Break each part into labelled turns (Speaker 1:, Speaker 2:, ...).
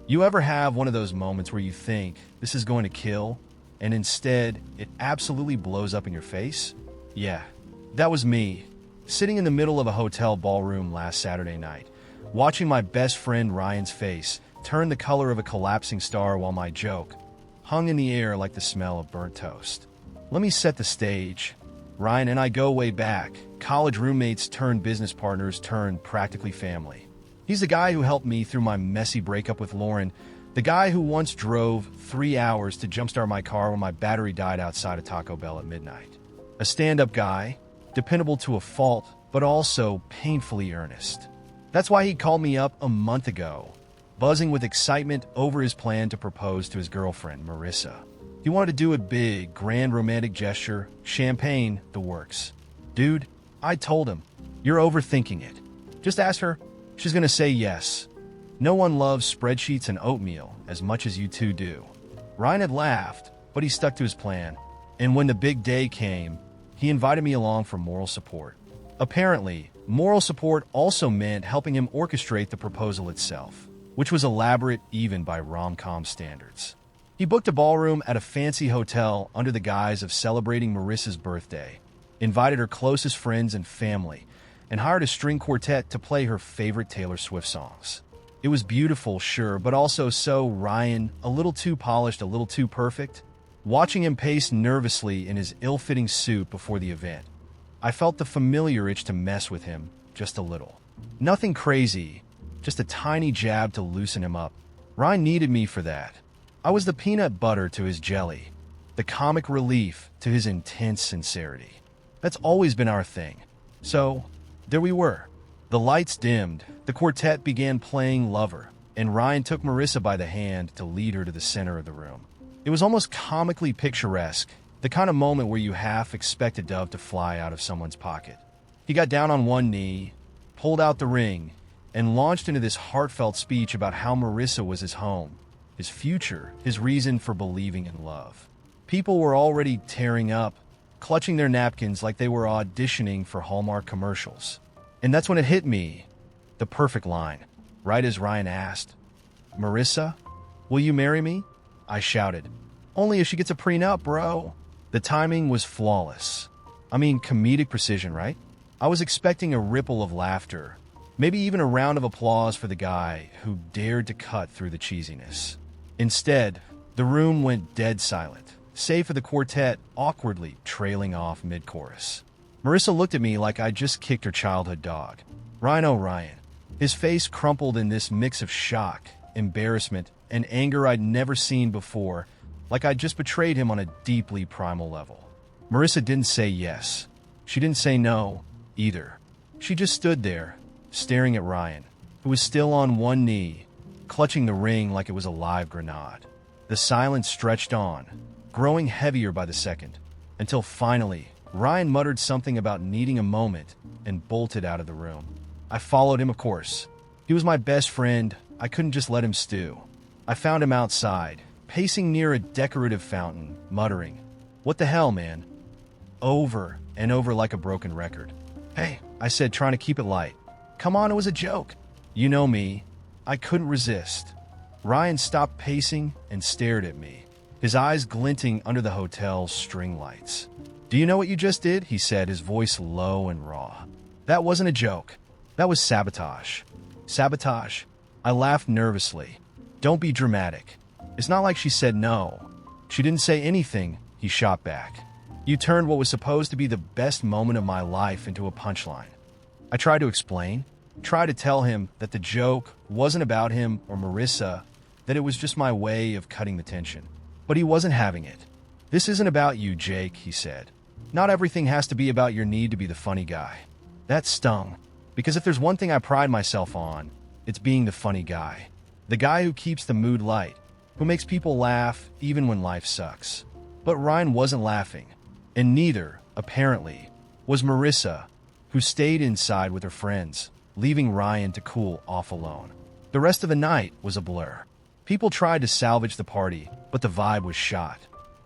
Speaker 1: You ever have one of those moments where you think this is going to kill, and instead it absolutely blows up in your face? Yeah, that was me, sitting in the middle of a hotel ballroom last Saturday night, watching my best friend Ryan's face turn the color of a collapsing star while my joke hung in the air like the smell of burnt toast. Let me set the stage. Ryan and I go way back, college roommates turned business partners turned practically family. He's the guy who helped me through my messy breakup with Lauren, the guy who once drove 3 hours to jumpstart my car when my battery died outside of Taco Bell at midnight. A stand-up guy, dependable to a fault, but also painfully earnest. That's why he called me up a month ago, buzzing with excitement over his plan to propose to his girlfriend, Marissa. He wanted to do a big, grand romantic gesture, champagne, the works. Dude, I told him, you're overthinking it. Just ask her. She's gonna say yes. No one loves spreadsheets and oatmeal as much as you two do. Ryan had laughed, but he stuck to his plan. And when the big day came, he invited me along for moral support. Apparently, moral support also meant helping him orchestrate the proposal itself, which was elaborate even by rom-com standards. He booked a ballroom at a fancy hotel under the guise of celebrating Marissa's birthday, invited her closest friends and family, and hired a string quartet to play her favorite Taylor Swift songs. It was beautiful, sure, but also so Ryan, a little too polished, a little too perfect. Watching him pace nervously in his ill-fitting suit before the event, I felt the familiar itch to mess with him just a little. Nothing crazy, just a tiny jab to loosen him up. Ryan needed me for that. I was the peanut butter to his jelly, the comic relief to his intense sincerity. That's always been our thing. So, there we were. The lights dimmed, the quartet began playing Lover, and Ryan took Marissa by the hand to lead her to the center of the room. It was almost comically picturesque, the kind of moment where you half expect a dove to fly out of someone's pocket. He got down on one knee, pulled out the ring, and launched into this heartfelt speech about how Marissa was his home, his future, his reason for believing in love. People were already tearing up, clutching their napkins like they were auditioning for Hallmark commercials. And that's when it hit me, the perfect line, right as Ryan asked, "Marissa, will you marry me?" I shouted, "Only if she gets a prenup, bro." The timing was flawless. I mean, comedic precision, right? I was expecting a ripple of laughter, maybe even a round of applause for the guy who dared to cut through the cheesiness. Instead, the room went dead silent, save for the quartet awkwardly trailing off mid-chorus. Marissa looked at me like I'd just kicked her childhood dog. Ryan O'Ryan. His face crumpled in this mix of shock, embarrassment, and anger I'd never seen before, like I'd just betrayed him on a deeply primal level. Marissa didn't say yes. She didn't say no, either. She just stood there, staring at Ryan, who was still on one knee, clutching the ring like it was a live grenade. The silence stretched on, growing heavier by the second, until finally, Ryan muttered something about needing a moment and bolted out of the room. I followed him, of course. He was my best friend. I couldn't just let him stew. I found him outside, pacing near a decorative fountain, muttering, "What the hell, man?" over and over like a broken record. "Hey," I said, trying to keep it light. "Come on, it was a joke." You know me. I couldn't resist. Ryan stopped pacing and stared at me, his eyes glinting under the hotel's string lights. "Do you know what you just did?" he said, his voice low and raw. "That wasn't a joke. That was sabotage." "Sabotage?" I laughed nervously. "Don't be dramatic. It's not like she said no. She didn't say anything," he shot back. "You turned what was supposed to be the best moment of my life into a punchline." I tried to explain, tried to tell him that the joke wasn't about him or Marissa, that it was just my way of cutting the tension. But he wasn't having it. "This isn't about you, Jake," he said. "Not everything has to be about your need to be the funny guy." That stung, because if there's one thing I pride myself on, it's being the funny guy. The guy who keeps the mood light, who makes people laugh even when life sucks. But Ryan wasn't laughing, and neither, apparently, was Marissa, who stayed inside with her friends, leaving Ryan to cool off alone. The rest of the night was a blur. People tried to salvage the party, but the vibe was shot.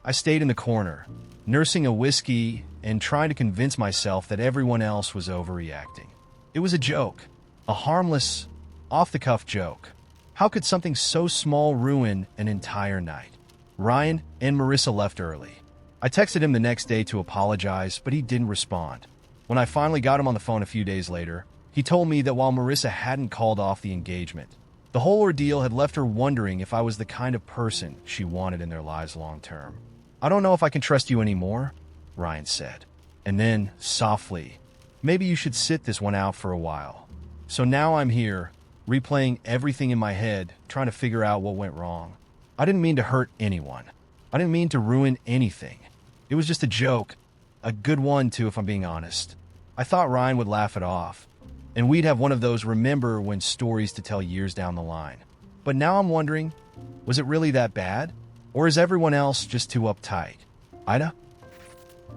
Speaker 1: I stayed in the corner, nursing a whiskey and trying to convince myself that everyone else was overreacting. It was a joke, a harmless, off-the-cuff joke. How could something so small ruin an entire night? Ryan and Marissa left early. I texted him the next day to apologize, but he didn't respond. When I finally got him on the phone a few days later, he told me that while Marissa hadn't called off the engagement, the whole ordeal had left her wondering if I was the kind of person she wanted in their lives long term. "I don't know if I can trust you anymore," Ryan said. And then, softly, "Maybe you should sit this one out for a while." So now I'm here, replaying everything in my head, trying to figure out what went wrong. I didn't mean to hurt anyone. I didn't mean to ruin anything. It was just a joke. A good one, too, if I'm being honest. I thought Ryan would laugh it off, and we'd have one of those remember when stories to tell years down the line. But now I'm wondering, was it really that bad? Or is everyone else just too uptight? AITA?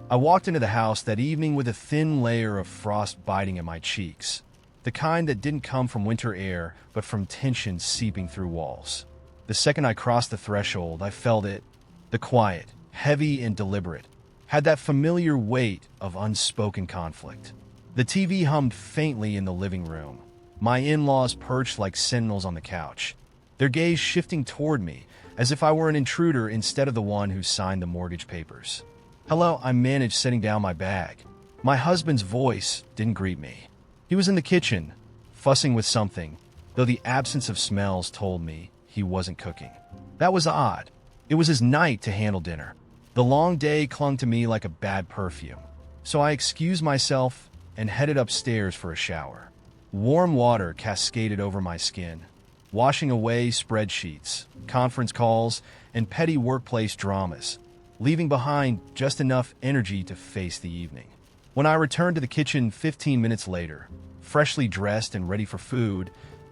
Speaker 1: I walked into the house that evening with a thin layer of frost biting at my cheeks. The kind that didn't come from winter air, but from tension seeping through walls. The second I crossed the threshold, I felt it. The quiet, heavy and deliberate, had that familiar weight of unspoken conflict. The TV hummed faintly in the living room. My in-laws perched like sentinels on the couch, their gaze shifting toward me, as if I were an intruder instead of the one who signed the mortgage papers. "Hello," I managed, setting down my bag. My husband's voice didn't greet me. He was in the kitchen, fussing with something, though the absence of smells told me he wasn't cooking. That was odd. It was his night to handle dinner. The long day clung to me like a bad perfume, so I excused myself and headed upstairs for a shower. Warm water cascaded over my skin, washing away spreadsheets, conference calls, and petty workplace dramas, leaving behind just enough energy to face the evening. When I returned to the kitchen 15 minutes later, freshly dressed and ready for food,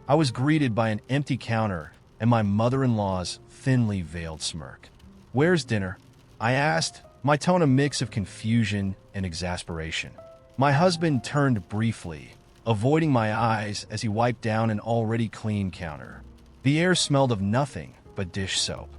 Speaker 1: I was greeted by an empty counter and my mother-in-law's thinly veiled smirk. "Where's dinner?" I asked, my tone a mix of confusion and exasperation. My husband turned briefly, avoiding my eyes as he wiped down an already clean counter. The air smelled of nothing but dish soap.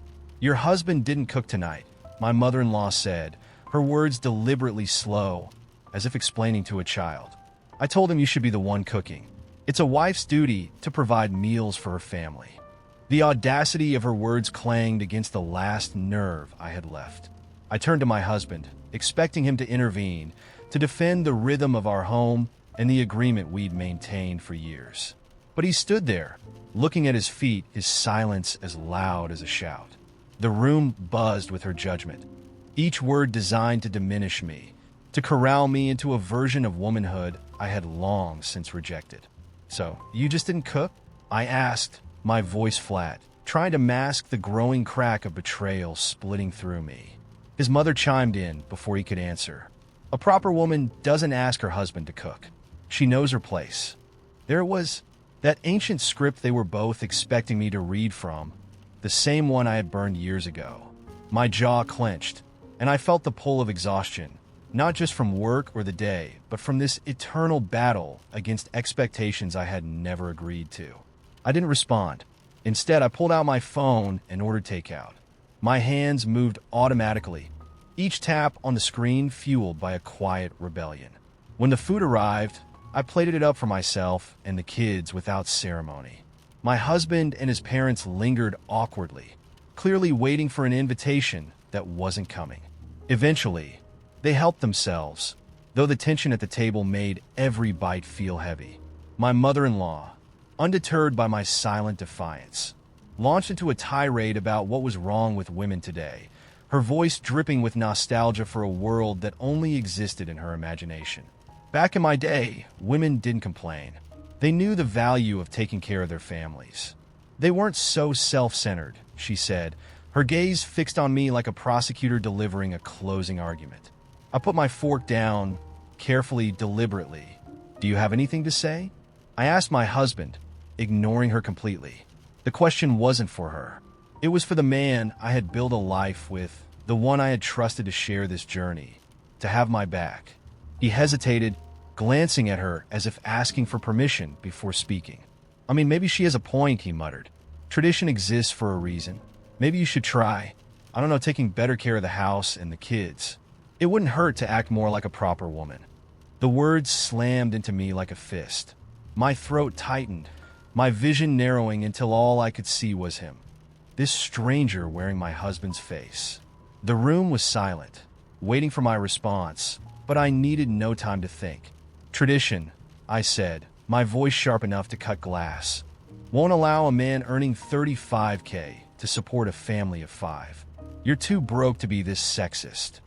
Speaker 1: "Your husband didn't cook tonight," my mother-in-law said, her words deliberately slow, as if explaining to a child. "I told him you should be the one cooking. It's a wife's duty to provide meals for her family." The audacity of her words clanged against the last nerve I had left. I turned to my husband, expecting him to intervene, to defend the rhythm of our home and the agreement we'd maintained for years. But he stood there, looking at his feet, his silence as loud as a shout. The room buzzed with her judgment, each word designed to diminish me, to corral me into a version of womanhood I had long since rejected. "So, you just didn't cook?" I asked, my voice flat, trying to mask the growing crack of betrayal splitting through me. His mother chimed in before he could answer. "A proper woman doesn't ask her husband to cook. She knows her place." There it was, that ancient script they were both expecting me to read from, the same one I had burned years ago. My jaw clenched, and I felt the pull of exhaustion, not just from work or the day, but from this eternal battle against expectations I had never agreed to. I didn't respond. Instead, I pulled out my phone and ordered takeout. My hands moved automatically, each tap on the screen fueled by a quiet rebellion. When the food arrived, I plated it up for myself and the kids without ceremony. My husband and his parents lingered awkwardly, clearly waiting for an invitation that wasn't coming. Eventually, they helped themselves, though the tension at the table made every bite feel heavy. My mother-in-law, undeterred by my silent defiance, launched into a tirade about what was wrong with women today, her voice dripping with nostalgia for a world that only existed in her imagination. Back in my day, women didn't complain. They knew the value of taking care of their families. They weren't so self-centered, she said, her gaze fixed on me like a prosecutor delivering a closing argument. I put my fork down, carefully, deliberately. "Do you have anything to say?" I asked my husband, ignoring her completely. The question wasn't for her. It was for the man I had built a life with, the one I had trusted to share this journey, to have my back. He hesitated, glancing at her as if asking for permission before speaking. "I mean, maybe she has a point," he muttered. "Tradition exists for a reason. Maybe you should try, I don't know, taking better care of the house and the kids. It wouldn't hurt to act more like a proper woman." The words slammed into me like a fist. My throat tightened, my vision narrowing until all I could see was him. This stranger wearing my husband's face. The room was silent, waiting for my response, but I needed no time to think. Tradition, I said, my voice sharp enough to cut glass, won't allow a man earning $35K to support a family of 5. You're too broke to be this sexist.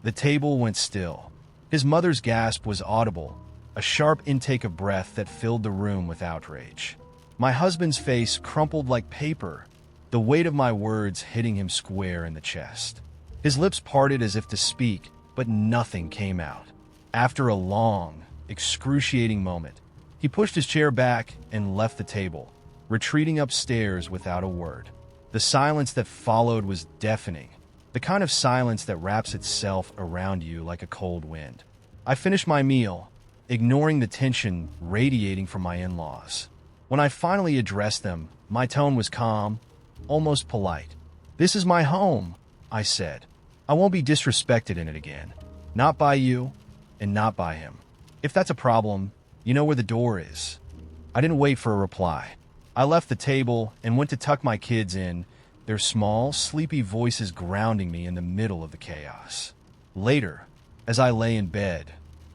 Speaker 1: The table went still. His mother's gasp was audible, a sharp intake of breath that filled the room with outrage. My husband's face crumpled like paper, the weight of my words hitting him square in the chest. His lips parted as if to speak, but nothing came out. After a long, excruciating moment, he pushed his chair back and left the table, retreating upstairs without a word. The silence that followed was deafening, the kind of silence that wraps itself around you like a cold wind. I finished my meal, ignoring the tension radiating from my in-laws. When I finally addressed them, my tone was calm, almost polite. "This is my home," I said. "I won't be disrespected in it again. Not by you, and not by him. If that's a problem, you know where the door is." I didn't wait for a reply. I left the table and went to tuck my kids in, their small, sleepy voices grounding me in the middle of the chaos. Later, as I lay in bed,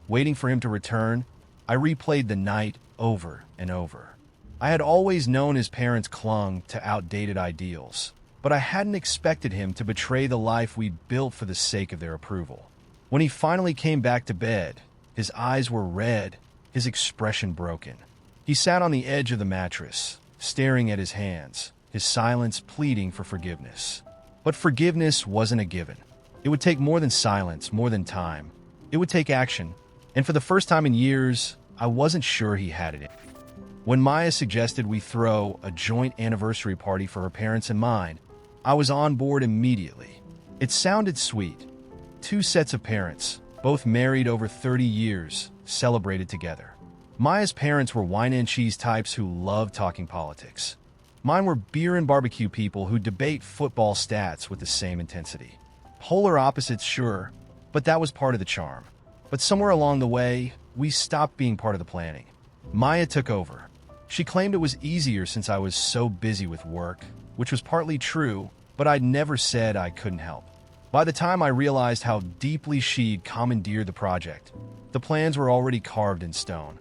Speaker 1: waiting for him to return, I replayed the night over and over. I had always known his parents clung to outdated ideals, but I hadn't expected him to betray the life we'd built for the sake of their approval. When he finally came back to bed, his eyes were red, his expression broken. He sat on the edge of the mattress, staring at his hands, his silence pleading for forgiveness. But forgiveness wasn't a given. It would take more than silence, more than time. It would take action, and for the first time in years, I wasn't sure he had it in. When Maya suggested we throw a joint anniversary party for her parents and mine, I was on board immediately. It sounded sweet. 2 sets of parents, both married over 30 years, celebrated together. Maya's parents were wine and cheese types who loved talking politics. Mine were beer and barbecue people who debate football stats with the same intensity. Polar opposites, sure, but that was part of the charm. But somewhere along the way, we stopped being part of the planning. Maya took over. She claimed it was easier since I was so busy with work, which was partly true, but I'd never said I couldn't help. By the time I realized how deeply she'd commandeered the project, the plans were already carved in stone.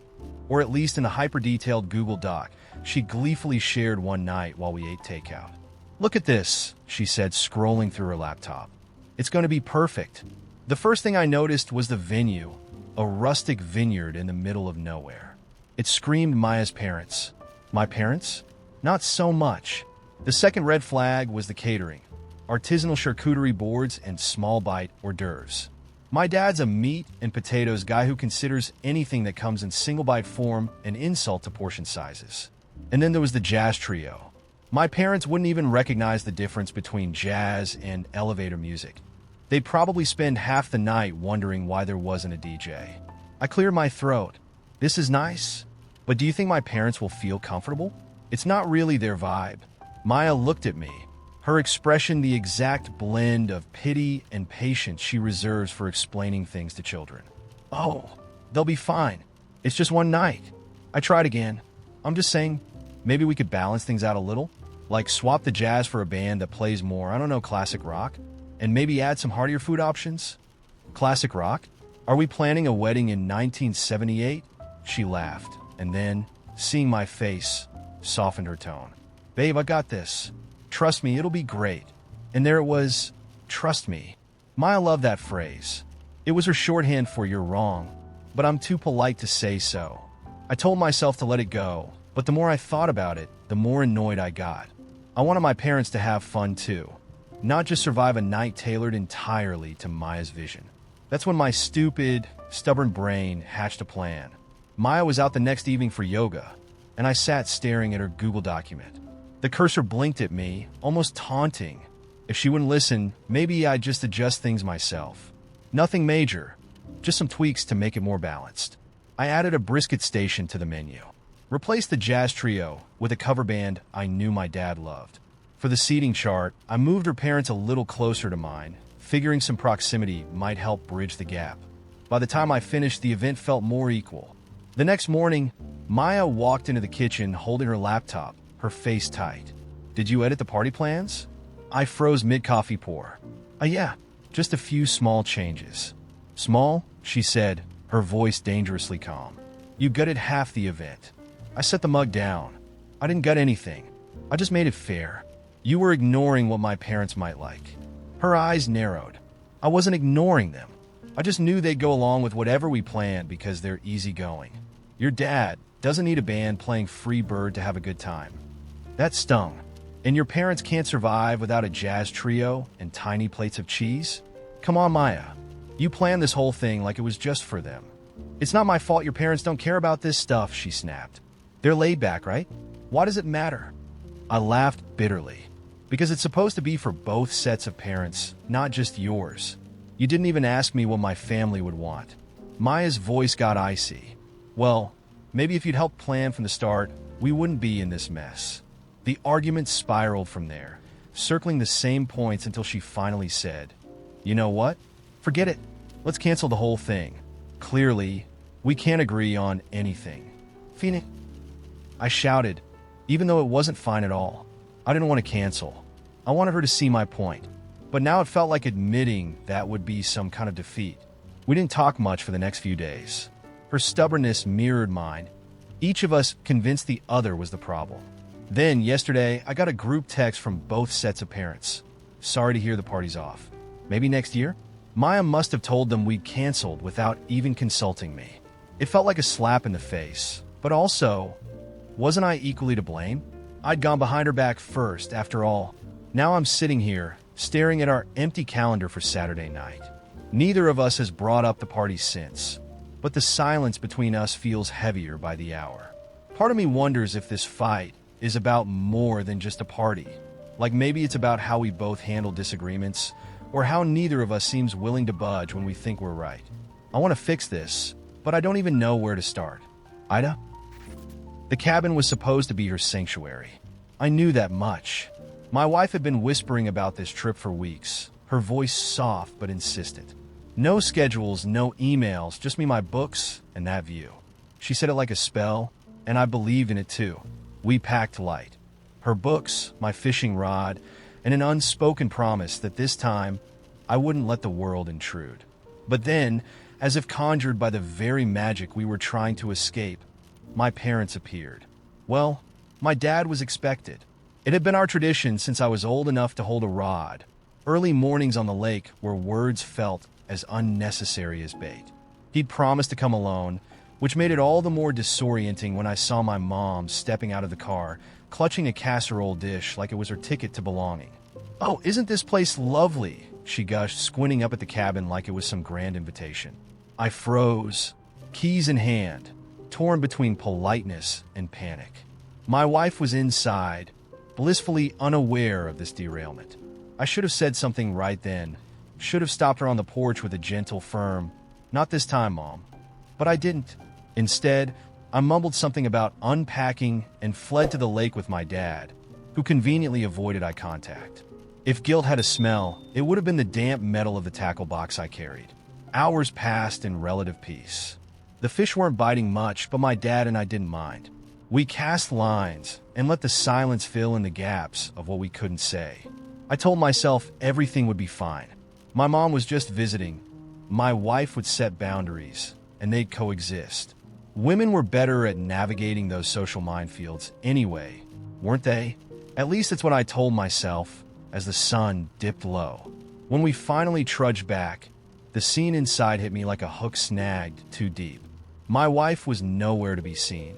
Speaker 1: Or at least in a hyper-detailed Google Doc she gleefully shared one night while we ate takeout. "Look at this," she said, scrolling through her laptop. "It's going to be perfect." The first thing I noticed was the venue, a rustic vineyard in the middle of nowhere. It screamed Maya's parents. My parents? Not so much. The second red flag was the catering. Artisanal charcuterie boards and small bite hors d'oeuvres. My dad's a meat and potatoes guy who considers anything that comes in single bite form an insult to portion sizes. And then there was the jazz trio. My parents wouldn't even recognize the difference between jazz and elevator music. They'd probably spend half the night wondering why there wasn't a DJ. I cleared my throat. "This is nice, but do you think my parents will feel comfortable? It's not really their vibe." Maya looked at me, her expression the exact blend of pity and patience she reserves for explaining things to children. "Oh, they'll be fine. It's just one night." I tried again. "I'm just saying, maybe we could balance things out a little? Like swap the jazz for a band that plays more, I don't know, classic rock? And maybe add some heartier food options?" "Classic rock? Are we planning a wedding in 1978? She laughed, and then, seeing my face, softened her tone. "Babe, I got this. Trust me, it'll be great." And there it was, trust me. Maya loved that phrase. It was her shorthand for "you're wrong," but I'm too polite to say so. I told myself to let it go, but the more I thought about it, the more annoyed I got. I wanted my parents to have fun too, not just survive a night tailored entirely to Maya's vision. That's when my stupid, stubborn brain hatched a plan. Maya was out the next evening for yoga, and I sat staring at her Google document. The cursor blinked at me, almost taunting. If she wouldn't listen, maybe I'd just adjust things myself. Nothing major, just some tweaks to make it more balanced. I added a brisket station to the menu. Replaced the jazz trio with a cover band I knew my dad loved. For the seating chart, I moved her parents a little closer to mine, figuring some proximity might help bridge the gap. By the time I finished, the event felt more equal. The next morning, Maya walked into the kitchen holding her laptop, her face tight. "Did you edit the party plans?" I froze mid-coffee pour. Yeah, just a few small changes." "Small?" she said, her voice dangerously calm. "You gutted half the event." I set the mug down. "I didn't gut anything. I just made it fair. You were ignoring what my parents might like." Her eyes narrowed. "I wasn't ignoring them. I just knew they'd go along with whatever we planned because they're easygoing. Your dad doesn't need a band playing Free Bird to have a good time." That stung. "And your parents can't survive without a jazz trio and tiny plates of cheese? Come on, Maya. You planned this whole thing like it was just for them." "It's not my fault your parents don't care about this stuff," she snapped. "They're laid back, right? Why does it matter?" I laughed bitterly. "Because it's supposed to be for both sets of parents, not just yours. You didn't even ask me what my family would want." Maya's voice got icy. "Well, maybe if you'd helped plan from the start, we wouldn't be in this mess." The argument spiraled from there, circling the same points until she finally said, "You know what? Forget it. Let's cancel the whole thing. Clearly, we can't agree on anything." "Phoenix," I shouted, even though it wasn't fine at all. I didn't want to cancel. I wanted her to see my point. But now it felt like admitting that would be some kind of defeat. We didn't talk much for the next few days. Her stubbornness mirrored mine. Each of us convinced the other was the problem. Then, yesterday, I got a group text from both sets of parents. "Sorry to hear the party's off. Maybe next year?" Maya must have told them we'd canceled without even consulting me. It felt like a slap in the face. But also, wasn't I equally to blame? I'd gone behind her back first, after all. Now I'm sitting here, staring at our empty calendar for Saturday night. Neither of us has brought up the party since, but the silence between us feels heavier by the hour. Part of me wonders if this fight is about more than just a party. Like maybe it's about how we both handle disagreements, or how neither of us seems willing to budge when we think we're right. I want to fix this, but I don't even know where to start. AITA? The cabin was supposed to be her sanctuary. I knew that much. My wife had been whispering about this trip for weeks, her voice soft but insistent. No schedules, no emails, just me, my books, and that view. She said it like a spell, and I believed in it too. We packed light. Her books, my fishing rod, and an unspoken promise that this time I wouldn't let the world intrude. But then, as if conjured by the very magic we were trying to escape, my parents appeared. Well, my dad was expected. It had been our tradition since I was old enough to hold a rod. Early mornings on the lake where words felt as unnecessary as bait. He'd promised to come alone, which made it all the more disorienting when I saw my mom stepping out of the car, clutching a casserole dish like it was her ticket to belonging. "Oh, isn't this place lovely?" she gushed, squinting up at the cabin like it was some grand invitation. I froze, keys in hand, torn between politeness and panic. My wife was inside, blissfully unaware of this derailment. I should have said something right then, should have stopped her on the porch with a gentle, firm, "Not this time, Mom." But I didn't. Instead, I mumbled something about unpacking and fled to the lake with my dad, who conveniently avoided eye contact. If guilt had a smell, it would have been the damp metal of the tackle box I carried. Hours passed in relative peace. The fish weren't biting much, but my dad and I didn't mind. We cast lines and let the silence fill in the gaps of what we couldn't say. I told myself everything would be fine. My mom was just visiting. My wife would set boundaries, and they'd coexist. Women were better at navigating those social minefields anyway, weren't they? At least it's what I told myself as the sun dipped low. When we finally trudged back, the scene inside hit me like a hook snagged too deep. My wife was nowhere to be seen.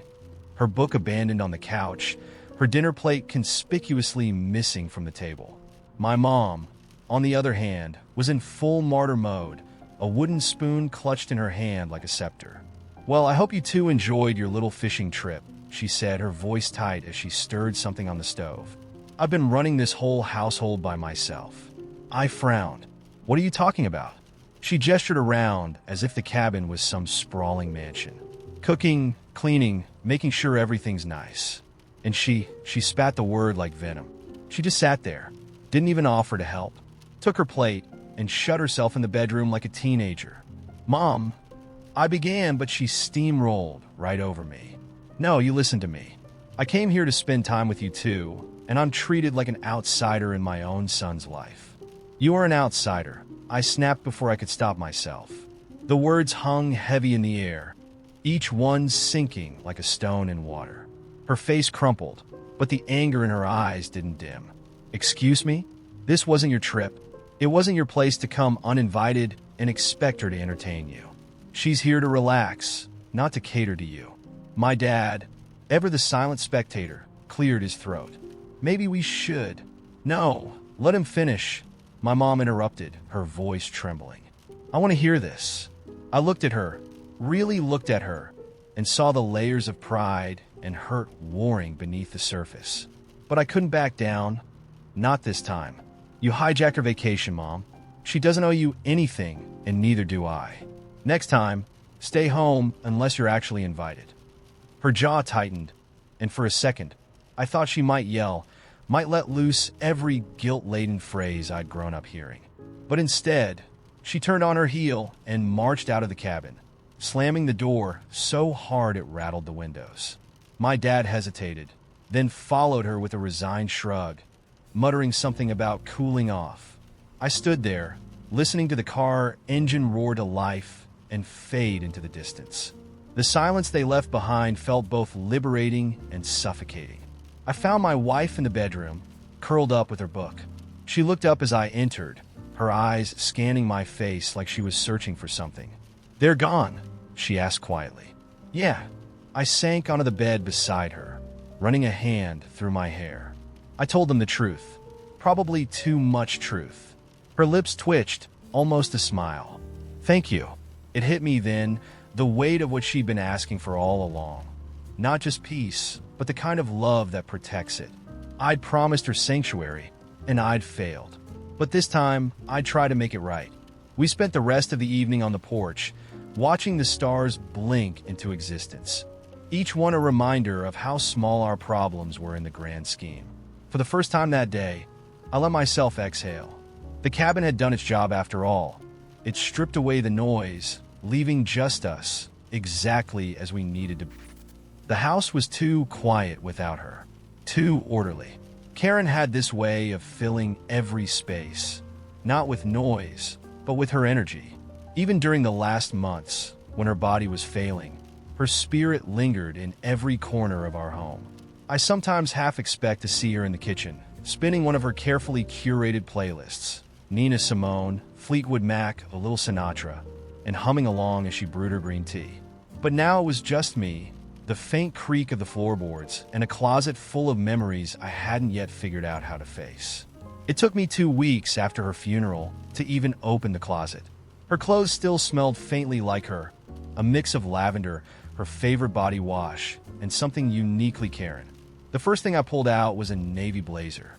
Speaker 1: Her book abandoned on the couch, her dinner plate conspicuously missing from the table. My mom, on the other hand, was in full martyr mode, a wooden spoon clutched in her hand like a scepter. "Well, I hope you two enjoyed your little fishing trip," she said, her voice tight as she stirred something on the stove. "I've been running this whole household by myself." I frowned. "What are you talking about?" She gestured around as if the cabin was some sprawling mansion. "Cooking, cleaning, making sure everything's nice." And she spat the word like venom. She just sat there, didn't even offer to help, took her plate, and shut herself in the bedroom like a teenager. "Mom," I began, but she steamrolled right over me. No, you listen to me. I came here to spend time with you too, and I'm treated like an outsider in my own son's life. You are an outsider, I snapped before I could stop myself. The words hung heavy in the air, each one sinking like a stone in water. Her face crumpled, but the anger in her eyes didn't dim. Excuse me? This wasn't your trip. It wasn't your place to come uninvited and expect her to entertain you. She's here to relax, not to cater to you. My dad, ever the silent spectator, cleared his throat. Maybe we should. No, let him finish. My mom interrupted, her voice trembling. I want to hear this. I looked at her, really looked at her, and saw the layers of pride and hurt warring beneath the surface. But I couldn't back down. Not this time. You hijacked her vacation, Mom. She doesn't owe you anything, and neither do I. Next time, stay home unless you're actually invited. Her jaw tightened, and for a second, I thought she might yell, might let loose every guilt-laden phrase I'd grown up hearing. But instead, she turned on her heel and marched out of the cabin, slamming the door so hard it rattled the windows. My dad hesitated, then followed her with a resigned shrug, muttering something about cooling off. I stood there, listening to the car engine roar to life and fade into the distance. The silence they left behind felt both liberating and suffocating. I found my wife in the bedroom, curled up with her book. She looked up as I entered, her eyes scanning my face like she was searching for something. "They're gone," she asked quietly. "Yeah." I sank onto the bed beside her, running a hand through my hair. I told them the truth, probably too much truth. Her lips twitched, almost a smile. "Thank you." It hit me then, the weight of what she'd been asking for all along. Not just peace, but the kind of love that protects it. I'd promised her sanctuary, and I'd failed. But this time, I'd try to make it right. We spent the rest of the evening on the porch, watching the stars blink into existence. Each one a reminder of how small our problems were in the grand scheme. For the first time that day, I let myself exhale. The cabin had done its job after all. It stripped away the noise, leaving just us, exactly as we needed to be. The house was too quiet without her, too orderly. Karen had this way of filling every space, not with noise, but with her energy. Even during the last months, when her body was failing, her spirit lingered in every corner of our home. I sometimes half expect to see her in the kitchen, spinning one of her carefully curated playlists, Nina Simone, Fleetwood Mac, a little Sinatra, and humming along as she brewed her green tea. But now it was just me, the faint creak of the floorboards, and a closet full of memories I hadn't yet figured out how to face. It took me 2 weeks after her funeral to even open the closet. Her clothes still smelled faintly like her, a mix of lavender, her favorite body wash, and something uniquely Karen. The first thing I pulled out was a navy blazer.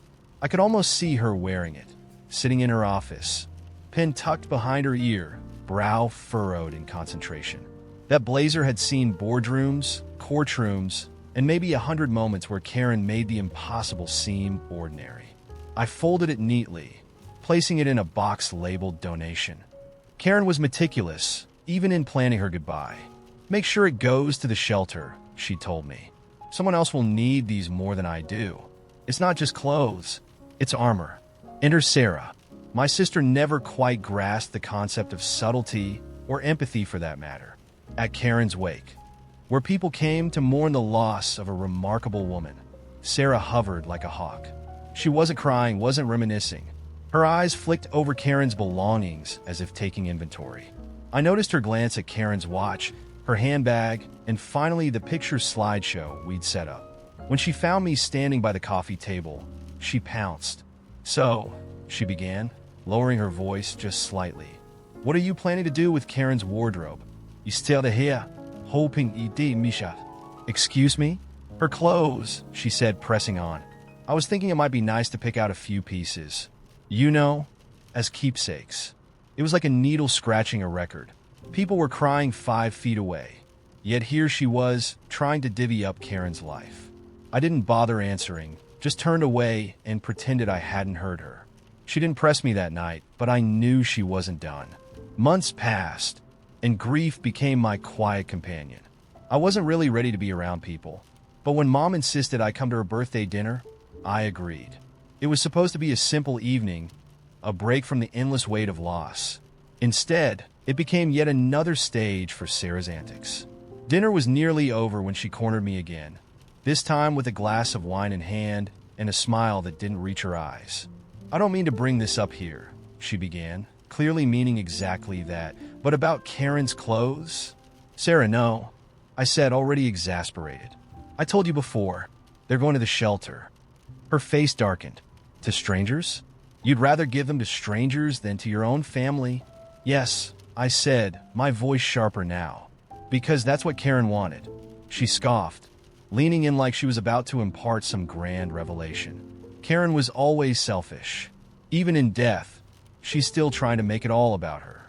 Speaker 1: I could almost see her wearing it, sitting in her office, pin tucked behind her ear, brow furrowed in concentration. That blazer had seen boardrooms, courtrooms, and maybe 100 moments where Karen made the impossible seem ordinary. I folded it neatly, placing it in a box labeled donation. Karen was meticulous, even in planning her goodbye. "Make sure it goes to the shelter," she told me. "Someone else will need these more than I do. It's not just clothes, it's armor." Enter Sarah. My sister never quite grasped the concept of subtlety, or empathy for that matter, at Karen's wake, where people came to mourn the loss of a remarkable woman. Sarah hovered like a hawk. She wasn't crying, wasn't reminiscing. Her eyes flicked over Karen's belongings as if taking inventory. I noticed her glance at Karen's watch, her handbag, and finally the picture slideshow we'd set up. When she found me standing by the coffee table, she pounced. "So," she began, lowering her voice just slightly, "what are you planning to do with Karen's wardrobe? You still here, hoping idee Misha." "Excuse me?" "Her clothes," she said, pressing on. "I was thinking it might be nice to pick out a few pieces. You know, as keepsakes." It was like a needle scratching a record. People were crying 5 feet away. Yet here she was, trying to divvy up Karen's life. I didn't bother answering, just turned away and pretended I hadn't heard her. She didn't press me that night, but I knew she wasn't done. Months passed, and grief became my quiet companion. I wasn't really ready to be around people, but when Mom insisted I come to her birthday dinner, I agreed. It was supposed to be a simple evening, a break from the endless weight of loss. Instead, it became yet another stage for Sarah's antics. Dinner was nearly over when she cornered me again, this time with a glass of wine in hand and a smile that didn't reach her eyes. "I don't mean to bring this up here," she began, clearly meaning exactly that, "but about Karen's clothes?" "Sarah, no," I said, already exasperated. "I told you before, they're going to the shelter." Her face darkened. "To strangers? You'd rather give them to strangers than to your own family?" "Yes," I said, my voice sharper now, "because that's what Karen wanted." She scoffed, leaning in like she was about to impart some grand revelation. Karen was always selfish. Even in death, she's still trying to make it all about her.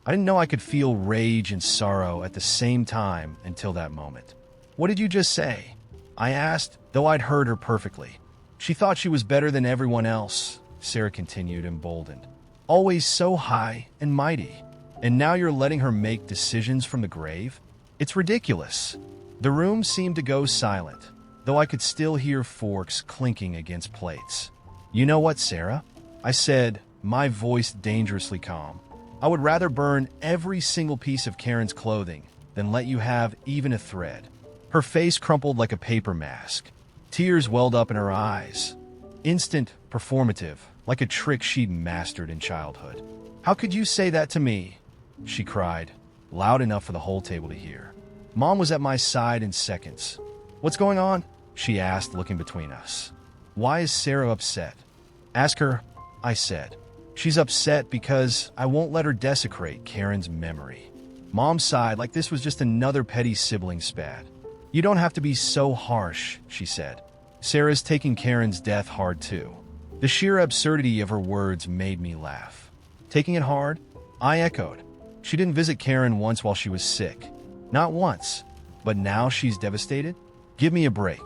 Speaker 1: I didn't know I could feel rage and sorrow at the same time until that moment. "What did you just say?" I asked, though I'd heard her perfectly. "She thought she was better than everyone else," Sarah continued, emboldened. "Always so high and mighty. And now you're letting her make decisions from the grave? It's ridiculous." The room seemed to go silent, though I could still hear forks clinking against plates. "You know what, Sarah?" I said, my voice dangerously calm. "I would rather burn every single piece of Karen's clothing than let you have even a thread." Her face crumpled like a paper mask. Tears welled up in her eyes. Instant, performative, like a trick she'd mastered in childhood. "How could you say that to me?" she cried, loud enough for the whole table to hear. Mom was at my side in seconds. "What's going on?" she asked, looking between us. "Why is Sarah upset?" "Ask her," I said. "She's upset because I won't let her desecrate Karen's memory." Mom sighed like this was just another petty sibling spat. "You don't have to be so harsh," she said. "Sarah's taking Karen's death hard too." The sheer absurdity of her words made me laugh. "Taking it hard?" I echoed. "She didn't visit Karen once while she was sick. Not once. But now she's devastated? Give me a break.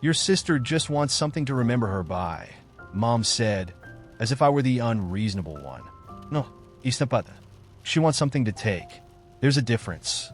Speaker 1: Your sister just wants something to remember her by," Mom said, as if I were the unreasonable one. "No, está pata. She wants something to take. There's a difference."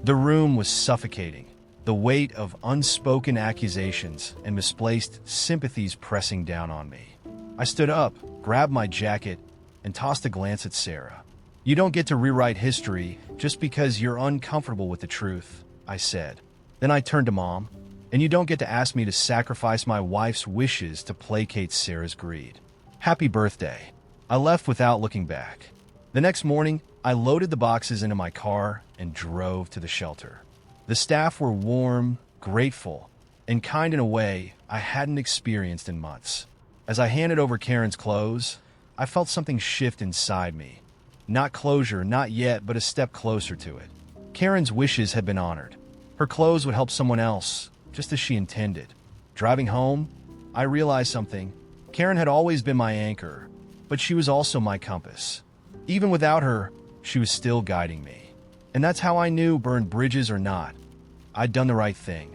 Speaker 1: The room was suffocating, the weight of unspoken accusations and misplaced sympathies pressing down on me. I stood up, grabbed my jacket, and tossed a glance at Sarah. "You don't get to rewrite history just because you're uncomfortable with the truth," I said. Then I turned to Mom. "And you don't get to ask me to sacrifice my wife's wishes to placate Sarah's greed. Happy birthday." I left without looking back. The next morning, I loaded the boxes into my car and drove to the shelter. The staff were warm, grateful, and kind in a way I hadn't experienced in months. As I handed over Karen's clothes, I felt something shift inside me. Not closure, not yet, but a step closer to it. Karen's wishes had been honored. Her clothes would help someone else, just as she intended. Driving home, I realized something. Karen had always been my anchor, but she was also my compass. Even without her, she was still guiding me. And that's how I knew, burn bridges or not, I'd done the right thing.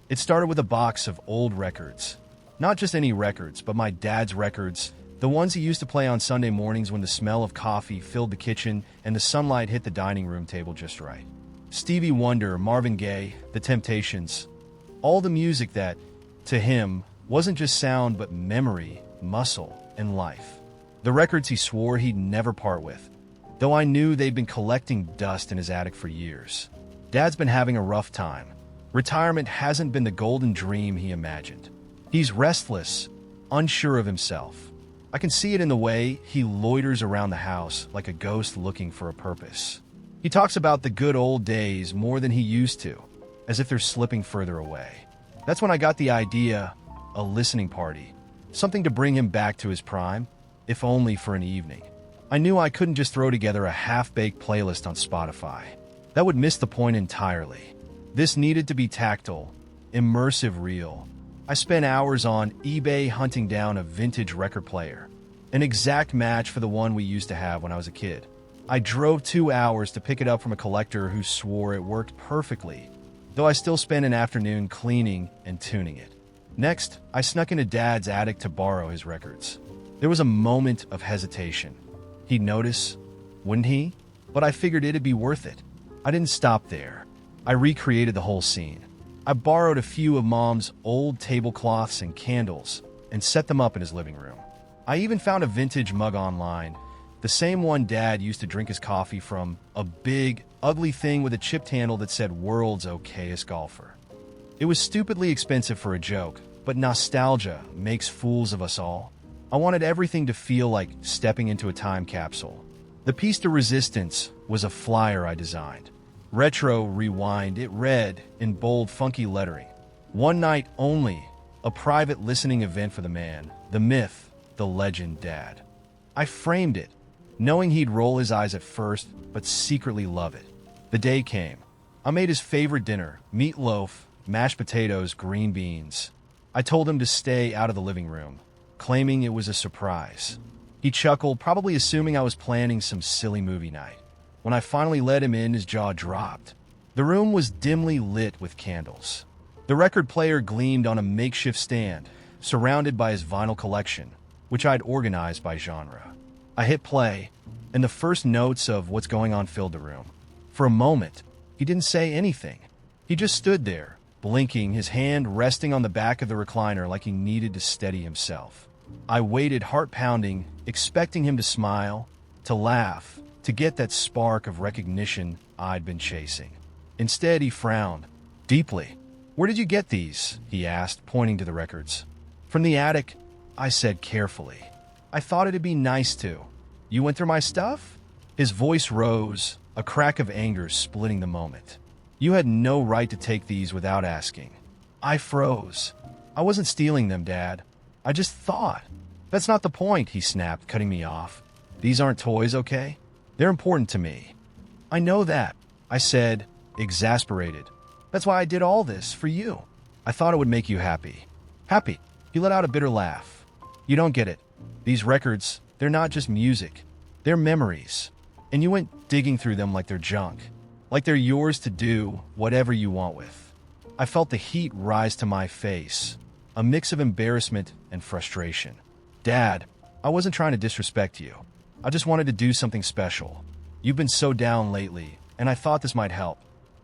Speaker 1: It started with a box of old records. Not just any records, but my dad's records, the ones he used to play on Sunday mornings when the smell of coffee filled the kitchen and the sunlight hit the dining room table just right. Stevie Wonder, Marvin Gaye, The Temptations. All the music that, to him, wasn't just sound but memory, muscle, and life. The records he swore he'd never part with, though I knew they'd been collecting dust in his attic for years. Dad's been having a rough time. Retirement hasn't been the golden dream he imagined. He's restless, unsure of himself. I can see it in the way he loiters around the house like a ghost looking for a purpose. He talks about the good old days more than he used to, as if they're slipping further away. That's when I got the idea, a listening party, something to bring him back to his prime, if only for an evening. I knew I couldn't just throw together a half-baked playlist on Spotify. That would miss the point entirely. This needed to be tactile, immersive, real. I spent hours on eBay hunting down a vintage record player, an exact match for the one we used to have when I was a kid. I drove 2 hours to pick it up from a collector who swore it worked perfectly, though I still spent an afternoon cleaning and tuning it. Next, I snuck into Dad's attic to borrow his records. There was a moment of hesitation. He'd notice, wouldn't he? but I figured it'd be worth it. I didn't stop there. I recreated the whole scene. I borrowed a few of Mom's old tablecloths and candles and set them up in his living room. I even found a vintage mug online, the same one Dad used to drink his coffee from, a big, ugly thing with a chipped handle that said "World's Okayest Golfer." It was stupidly expensive for a joke, but nostalgia makes fools of us all. I wanted everything to feel like stepping into a time capsule. The piece de resistance was a flyer I designed. Retro Rewind, it read in bold, funky lettering. One night only, a private listening event for the man, the myth, the legend Dad. I framed it, knowing he'd roll his eyes at first, but secretly love it. The day came. I made his favorite dinner, meatloaf, mashed potatoes, green beans. I told him to stay out of the living room, claiming it was a surprise. He chuckled, probably assuming I was planning some silly movie night. When I finally let him in, his jaw dropped. The room was dimly lit with candles. The record player gleamed on a makeshift stand, surrounded by his vinyl collection, which I'd organized by genre. I hit play, and the first notes of What's Going On filled the room. For a moment, he didn't say anything. He just stood there, blinking, his hand resting on the back of the recliner like he needed to steady himself. I waited, heart pounding, expecting him to smile, to laugh, to get that spark of recognition I'd been chasing. Instead, he frowned, deeply. "Where did you get these?" he asked, pointing to the records. "From the attic," I said carefully. "I thought it'd be nice to. You went through my stuff?" His voice rose, a crack of anger splitting the moment. "You had no right to take these without asking." I froze. "I wasn't stealing them, Dad. I just thought." "That's not the point," he snapped, cutting me off. "These aren't toys, okay? They're important to me." "I know that," I said, exasperated. "That's why I did all this, for you. I thought it would make you happy." "Happy?" He let out a bitter laugh. "You don't get it. These records, they're not just music. They're memories. And you went digging through them like they're junk. Like they're yours to do whatever you want with." I felt the heat rise to my face, a mix of embarrassment and frustration. "Dad, I wasn't trying to disrespect you. I just wanted to do something special. You've been so down lately, and I thought this might help."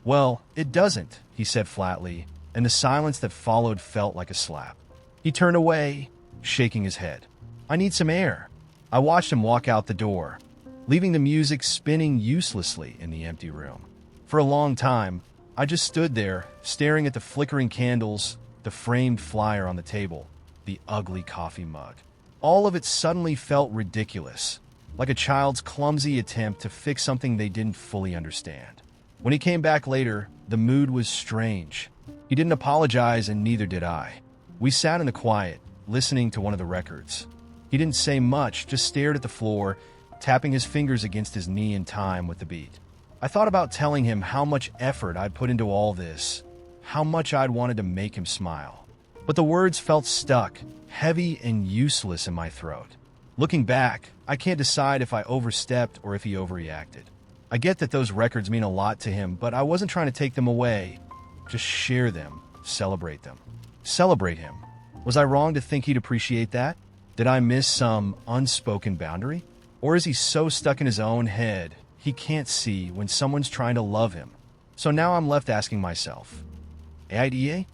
Speaker 1: "Well, it doesn't," he said flatly, and the silence that followed felt like a slap. He turned away, shaking his head. "I need some air." I watched him walk out the door, leaving the music spinning uselessly in the empty room. For a long time, I just stood there, staring at the flickering candles, the framed flyer on the table, the ugly coffee mug. All of it suddenly felt ridiculous, like a child's clumsy attempt to fix something they didn't fully understand. When he came back later, the mood was strange. He didn't apologize, and neither did I. We sat in the quiet, listening to one of the records. He didn't say much, just stared at the floor, tapping his fingers against his knee in time with the beat. I thought about telling him how much effort I'd put into all this, how much I'd wanted to make him smile. But the words felt stuck, heavy and useless in my throat. Looking back, I can't decide if I overstepped or if he overreacted. I get that those records mean a lot to him, but I wasn't trying to take them away. Just share them, celebrate them. Celebrate him. Was I wrong to think he'd appreciate that? Did I miss some unspoken boundary? Or is he so stuck in his own head he can't see when someone's trying to love him? So now I'm left asking myself, AITA?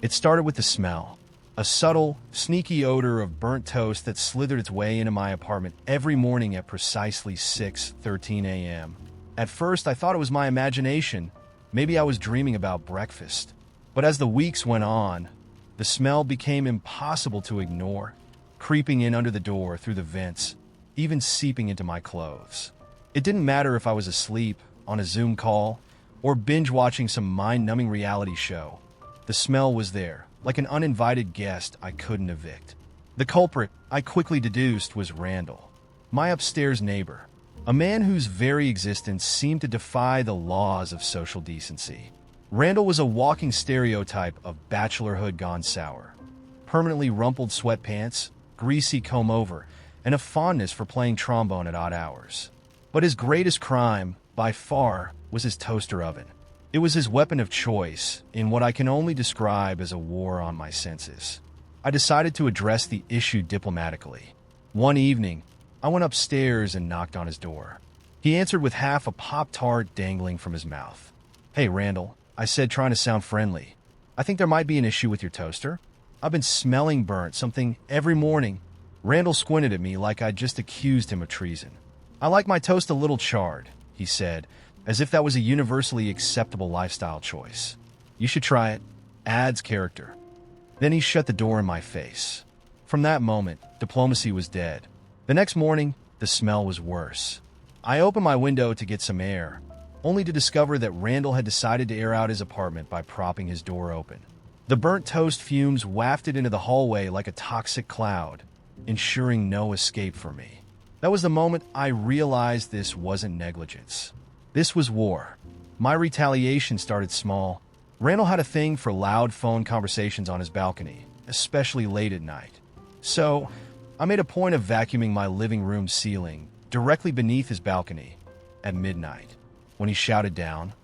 Speaker 1: It started with the smell. A subtle, sneaky odor of burnt toast that slithered its way into my apartment every morning at precisely 6:13 a.m. At first, I thought it was my imagination. Maybe I was dreaming about breakfast. But as the weeks went on, the smell became impossible to ignore, creeping in under the door, through the vents, even seeping into my clothes. It didn't matter if I was asleep, on a Zoom call, or binge-watching some mind-numbing reality show. The smell was there, like an uninvited guest I couldn't evict. The culprit, I quickly deduced, was Randall, my upstairs neighbor, a man whose very existence seemed to defy the laws of social decency. Randall was a walking stereotype of bachelorhood gone sour. Permanently rumpled sweatpants, greasy comb-over, and a fondness for playing trombone at odd hours. But his greatest crime, by far, was his toaster oven. It was his weapon of choice in what I can only describe as a war on my senses. I decided to address the issue diplomatically. One evening, I went upstairs and knocked on his door. He answered with half a Pop-Tart dangling from his mouth. "Hey, Randall," I said, trying to sound friendly. "I think there might be an issue with your toaster. I've been smelling burnt something every morning." Randall squinted at me like I'd just accused him of treason. "I like my toast a little charred," he said, as if that was a universally acceptable lifestyle choice. "You should try it. Adds character." Then he shut the door in my face. From that moment, diplomacy was dead. The next morning, the smell was worse. I opened my window to get some air, only to discover that Randall had decided to air out his apartment by propping his door open. The burnt toast fumes wafted into the hallway like a toxic cloud, ensuring no escape for me. That was the moment I realized this wasn't negligence. This was war. My retaliation started small. Randall had a thing for loud phone conversations on his balcony, especially late at night. So, I made a point of vacuuming my living room ceiling directly beneath his balcony at midnight. When he shouted down,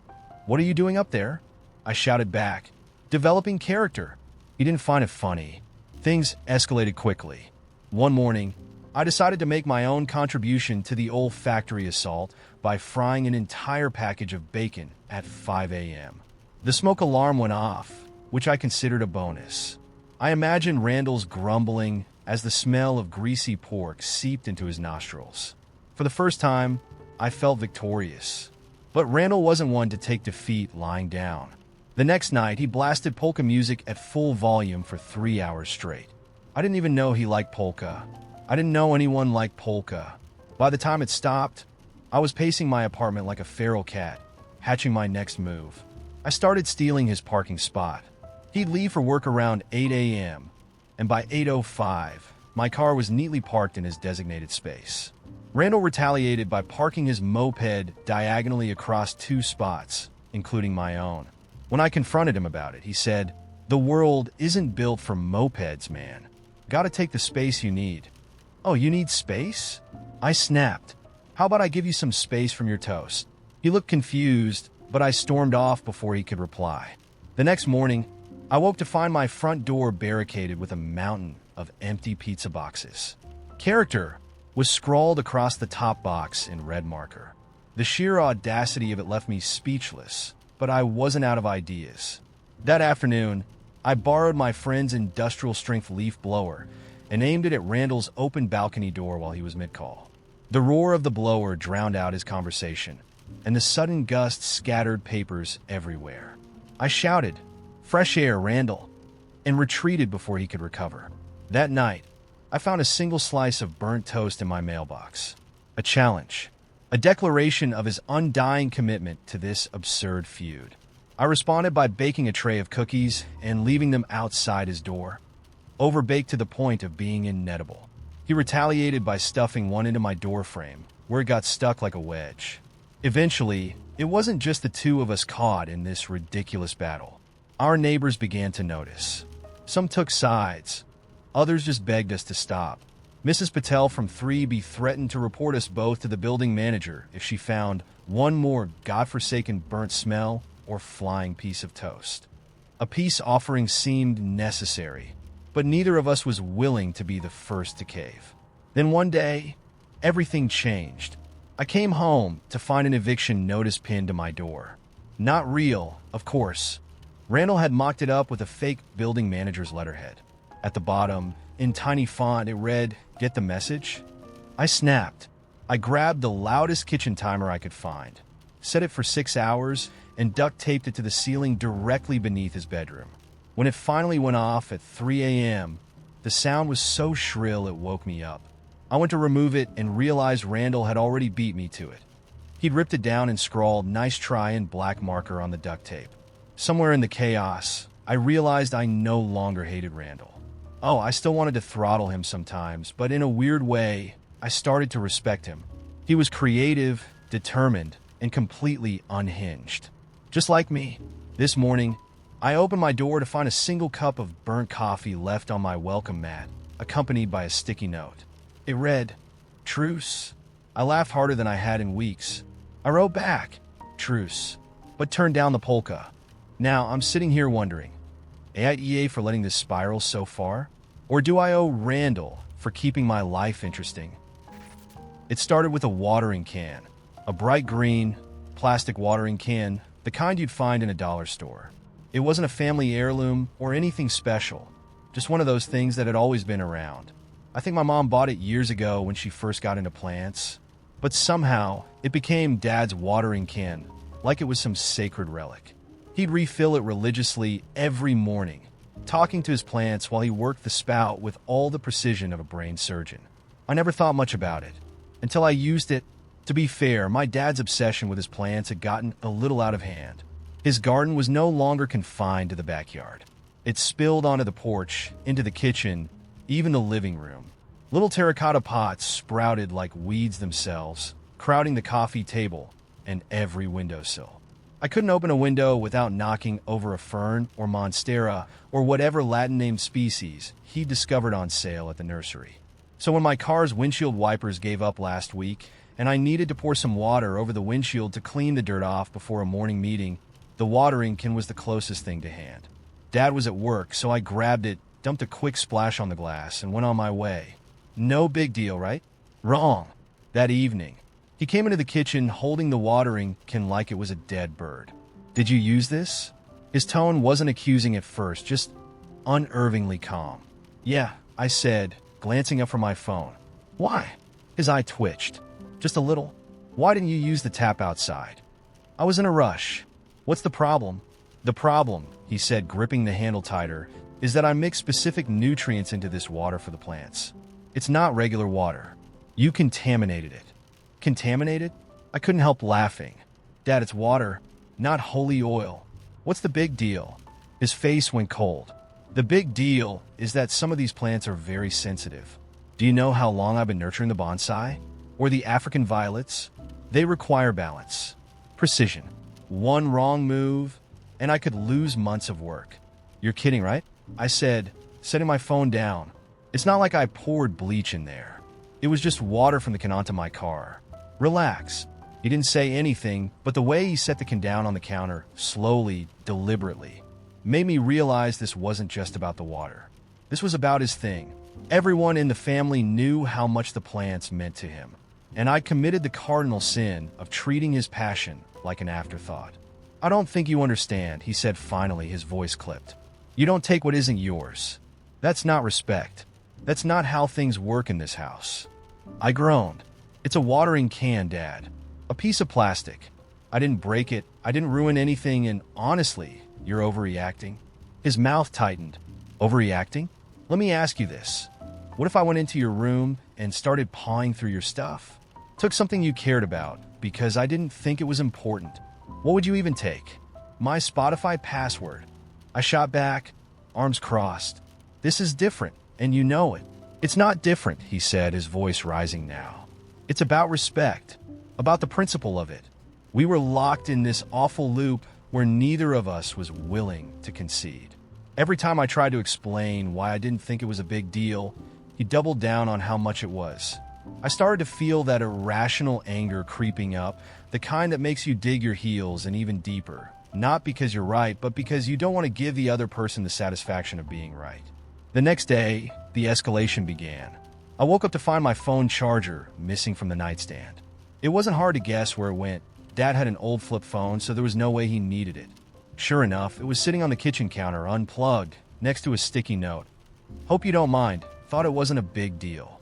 Speaker 1: "What are you doing up there?" I shouted back, "Developing character." He didn't find it funny. Things escalated quickly. One morning, I decided to make my own contribution to the olfactory assault by frying an entire package of bacon at 5 a.m. The smoke alarm went off, which I considered a bonus. I imagined Randall's grumbling as the smell of greasy pork seeped into his nostrils. For the first time, I felt victorious. But Randall wasn't one to take defeat lying down. The next night, he blasted polka music at full volume for 3 hours straight. I didn't even know he liked polka. I didn't know anyone liked polka. By the time it stopped, I was pacing my apartment like a feral cat, hatching my next move. I started stealing his parking spot. He'd leave for work around 8 a.m., and by 8:05, my car was neatly parked in his designated space. Randall retaliated by parking his moped diagonally across 2 spots, including my own. When I confronted him about it, he said, "The world isn't built for mopeds, man. Gotta take the space you need." "Oh, you need space?" I snapped. "How about I give you some space from your toast?" He looked confused, but I stormed off before he could reply. The next morning, I woke to find my front door barricaded with a mountain of empty pizza boxes. Character was scrawled across the top box in red marker. The sheer audacity of it left me speechless, but I wasn't out of ideas. That afternoon, I borrowed my friend's industrial-strength leaf blower and aimed it at Randall's open balcony door while he was mid-call. The roar of the blower drowned out his conversation, and the sudden gust scattered papers everywhere. I shouted, "Fresh air, Randall," and retreated before he could recover. That night, I found a single slice of burnt toast in my mailbox. A challenge. A declaration of his undying commitment to this absurd feud. I responded by baking a tray of cookies and leaving them outside his door, overbaked to the point of being inedible. He retaliated by stuffing one into my door frame, where it got stuck like a wedge. Eventually, it wasn't just the two of us caught in this ridiculous battle. Our neighbors began to notice. Some took sides. Others just begged us to stop. Mrs. Patel from 3B threatened to report us both to the building manager if she found one more godforsaken burnt smell or flying piece of toast. A peace offering seemed necessary, but neither of us was willing to be the first to cave. Then one day, everything changed. I came home to find an eviction notice pinned to my door. Not real, of course. Randall had mocked it up with a fake building manager's letterhead. At the bottom, in tiny font, it read, "Get the message?" I snapped. I grabbed the loudest kitchen timer I could find, set it for 6 hours, and duct taped it to the ceiling directly beneath his bedroom. When it finally went off at 3 a.m., the sound was so shrill it woke me up. I went to remove it and realized Randall had already beat me to it. He'd ripped it down and scrawled "Nice try" in black marker on the duct tape. Somewhere in the chaos, I realized I no longer hated Randall. Oh, I still wanted to throttle him sometimes, but in a weird way, I started to respect him. He was creative, determined, and completely unhinged. Just like me. This morning, I opened my door to find a single cup of burnt coffee left on my welcome mat, accompanied by a sticky note. It read, "Truce." I laughed harder than I had in weeks. I wrote back, "Truce," but turned down the polka. Now I'm sitting here wondering, AITA for letting this spiral so far? Or do I owe Randall for keeping my life interesting? It started with a watering can. A bright green, plastic watering can, the kind you'd find in a dollar store. It wasn't a family heirloom or anything special, just one of those things that had always been around. I think my mom bought it years ago when she first got into plants, but somehow it became Dad's watering can, like it was some sacred relic. He'd refill it religiously every morning, talking to his plants while he worked the spout with all the precision of a brain surgeon. I never thought much about it, until I used it. To be fair, my dad's obsession with his plants had gotten a little out of hand. His garden was no longer confined to the backyard. It spilled onto the porch, into the kitchen, even the living room. Little terracotta pots sprouted like weeds themselves, crowding the coffee table and every windowsill. I couldn't open a window without knocking over a fern or monstera or whatever Latin-named species he discovered on sale at the nursery. So when my car's windshield wipers gave up last week and I needed to pour some water over the windshield to clean the dirt off before a morning meeting, the watering can was the closest thing to hand. Dad was at work, so I grabbed it, dumped a quick splash on the glass, and went on my way. No big deal, right? Wrong. That evening, he came into the kitchen holding the watering can like it was a dead bird. Did you use this? His tone wasn't accusing at first, just unnervingly calm. Yeah, I said, glancing up from my phone. Why? His eye twitched. Just a little. Why didn't you use the tap outside? I was in a rush. What's the problem? The problem, he said, gripping the handle tighter, is that I mix specific nutrients into this water for the plants. It's not regular water. You contaminated it. Contaminated? I couldn't help laughing. Dad, it's water, not holy oil. What's the big deal? His face went cold. The big deal is that some of these plants are very sensitive. Do you know how long I've been nurturing the bonsai? Or the African violets? They require balance, precision. One wrong move, and I could lose months of work. You're kidding, right? I said, setting my phone down. It's not like I poured bleach in there. It was just water from the can onto my car. Relax. He didn't say anything, but the way he set the can down on the counter, slowly, deliberately, made me realize this wasn't just about the water. This was about his thing. Everyone in the family knew how much the plants meant to him, and I committed the cardinal sin of treating his passion like an afterthought. I don't think you understand, he said finally, his voice clipped. You don't take what isn't yours. That's not respect. That's not how things work in this house. I groaned. It's a watering can, Dad. A piece of plastic. I didn't break it. I didn't ruin anything, and honestly, you're overreacting. His mouth tightened. Overreacting? Let me ask you this. What if I went into your room and started pawing through your stuff? Took something you cared about because I didn't think it was important. What would you even take? My Spotify password. I shot back, arms crossed. This is different, and you know it. It's not different, he said, his voice rising now. It's about respect, about the principle of it. We were locked in this awful loop where neither of us was willing to concede. Every time I tried to explain why I didn't think it was a big deal, he doubled down on how much it was. I started to feel that irrational anger creeping up, the kind that makes you dig your heels and even deeper, not because you're right, but because you don't want to give the other person the satisfaction of being right. The next day, the escalation began. I woke up to find my phone charger missing from the nightstand. It wasn't hard to guess where it went. Dad had an old flip phone, so there was no way he needed it. Sure enough, it was sitting on the kitchen counter, unplugged, next to a sticky note. Hope you don't mind. Thought it wasn't a big deal.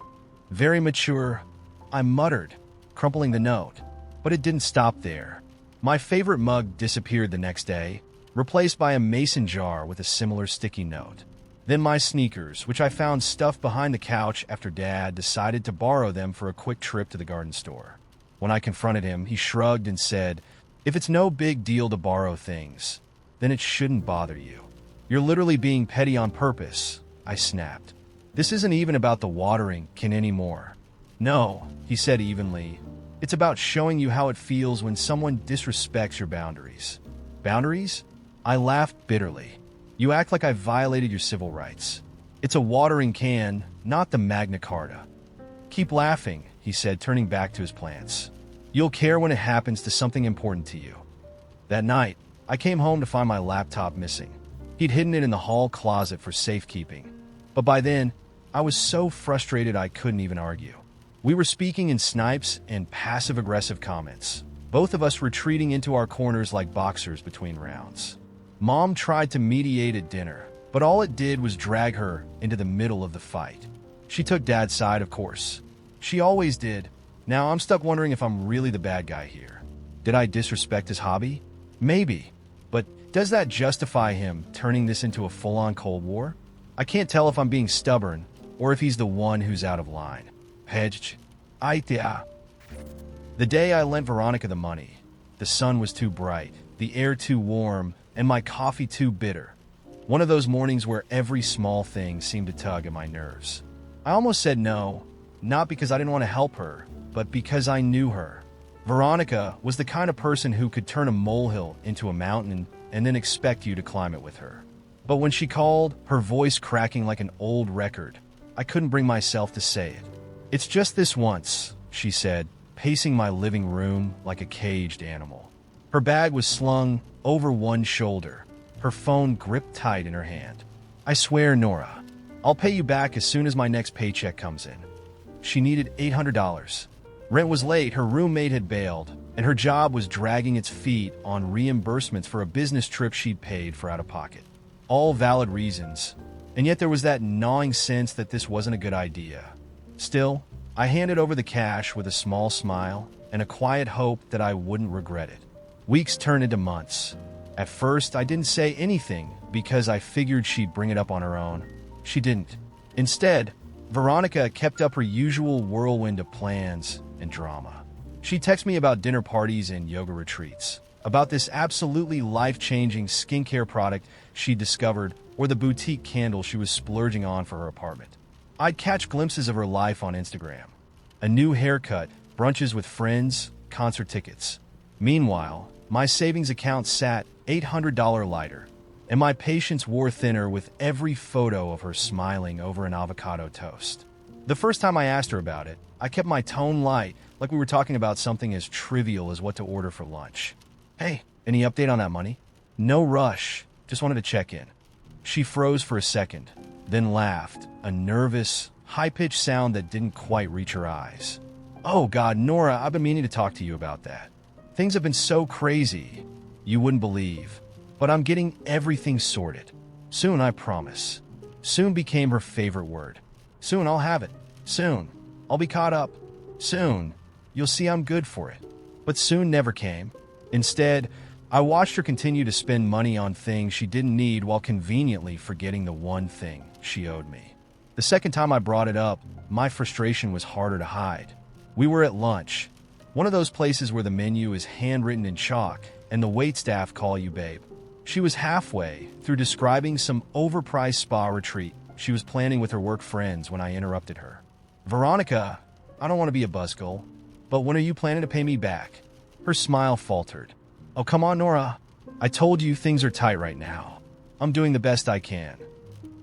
Speaker 1: Very mature, I muttered, crumpling the note. But it didn't stop there. My favorite mug disappeared the next day, replaced by a mason jar with a similar sticky note. Then my sneakers, which I found stuffed behind the couch after Dad decided to borrow them for a quick trip to the garden store. When I confronted him, he shrugged and said, "If it's no big deal to borrow things, then it shouldn't bother you. You're literally being petty on purpose," I snapped. "This isn't even about the watering can anymore." "No," he said evenly. "It's about showing you how it feels when someone disrespects your boundaries." "Boundaries?" I laughed bitterly. "You act like I violated your civil rights. It's a watering can, not the Magna Carta." "Keep laughing," he said, turning back to his plants. "You'll care when it happens to something important to you." That night, I came home to find my laptop missing. He'd hidden it in the hall closet for safekeeping. But by then, I was so frustrated I couldn't even argue. We were speaking in snipes and passive-aggressive comments, both of us retreating into our corners like boxers between rounds. Mom tried to mediate at dinner, but all it did was drag her into the middle of the fight. She took Dad's side, of course. She always did. Now I'm stuck wondering if I'm really the bad guy here. Did I disrespect his hobby? Maybe. But does that justify him turning this into a full-on Cold War? I can't tell if I'm being stubborn or if he's the one who's out of line. AITA. The day I lent Veronica the money, the sun was too bright, the air too warm, and my coffee too bitter. One of those mornings where every small thing seemed to tug at my nerves. I almost said no, not because I didn't want to help her, but because I knew her. Veronica was the kind of person who could turn a molehill into a mountain and then expect you to climb it with her. But when she called, her voice cracking like an old record, I couldn't bring myself to say it. "It's just this once," she said, pacing my living room like a caged animal. Her bag was slung over one shoulder, her phone gripped tight in her hand. "I swear, Nora, I'll pay you back as soon as my next paycheck comes in." She needed $800. Rent was late, her roommate had bailed, and her job was dragging its feet on reimbursements for a business trip she'd paid for out of pocket. All valid reasons, and yet there was that gnawing sense that this wasn't a good idea. Still, I handed over the cash with a small smile and a quiet hope that I wouldn't regret it. Weeks turned into months. At first, I didn't say anything because I figured she'd bring it up on her own. She didn't. Instead, Veronica kept up her usual whirlwind of plans and drama. She'd text me about dinner parties and yoga retreats, about this absolutely life-changing skincare product she'd discovered, or the boutique candle she was splurging on for her apartment. I'd catch glimpses of her life on Instagram. A new haircut, brunches with friends, concert tickets. Meanwhile, my savings account sat $800 lighter, and my patience wore thinner with every photo of her smiling over an avocado toast. The first time I asked her about it, I kept my tone light, like we were talking about something as trivial as what to order for lunch. "Hey, any update on that money?" "No rush, just wanted to check in." She froze for a second, then laughed, a nervous, high-pitched sound that didn't quite reach her eyes. "Oh God, Nora, I've been meaning to talk to you about that. Things have been so crazy. You wouldn't believe. But I'm getting everything sorted. Soon, I promise." Soon became her favorite word. Soon I'll have it. Soon. I'll be caught up. Soon. You'll see I'm good for it. But soon never came. Instead, I watched her continue to spend money on things she didn't need while conveniently forgetting the one thing she owed me. The second time I brought it up, my frustration was harder to hide. We were at lunch, one of those places where the menu is handwritten in chalk and the waitstaff call you babe. She was halfway through describing some overpriced spa retreat she was planning with her work friends when I interrupted her. "Veronica, I don't want to be a buzzkill, but when are you planning to pay me back?" Her smile faltered. "Oh, come on, Nora. I told you things are tight right now. I'm doing the best I can."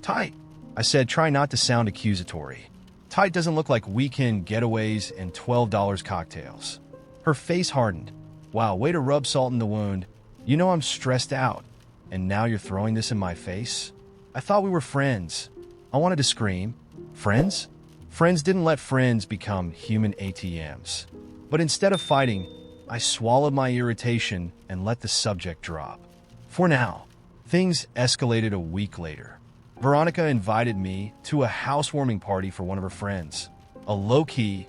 Speaker 1: "Tight?" I said, trying not to sound accusatory. "Tight doesn't look like weekend getaways and $12 cocktails." Her face hardened. "Wow, way to rub salt in the wound. You know I'm stressed out, and now you're throwing this in my face? I thought we were friends." I wanted to scream. Friends? Friends didn't let friends become human ATMs. But instead of fighting, I swallowed my irritation and let the subject drop. For now. Things escalated a week later. Veronica invited me to a housewarming party for one of her friends. A low-key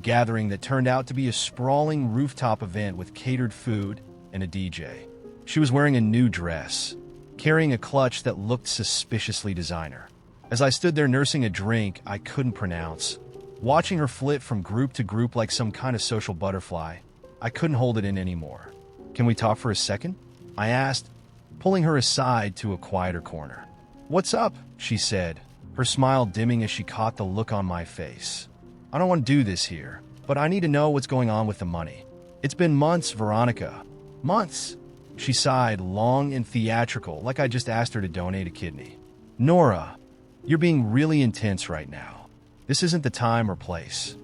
Speaker 1: gathering that turned out to be a sprawling rooftop event with catered food and a DJ. She was wearing a new dress, carrying a clutch that looked suspiciously designer. As I stood there nursing a drink I couldn't pronounce, watching her flit from group to group like some kind of social butterfly, I couldn't hold it in anymore. "Can we talk for a second?" I asked, pulling her aside to a quieter corner. "What's up?" she said, her smile dimming as she caught the look on my face. "I don't want to do this here, but I need to know what's going on with the money. It's been months, Veronica. Months." She sighed, long and theatrical, like I just asked her to donate a kidney. "Nora, you're being really intense right now. This isn't the time or place."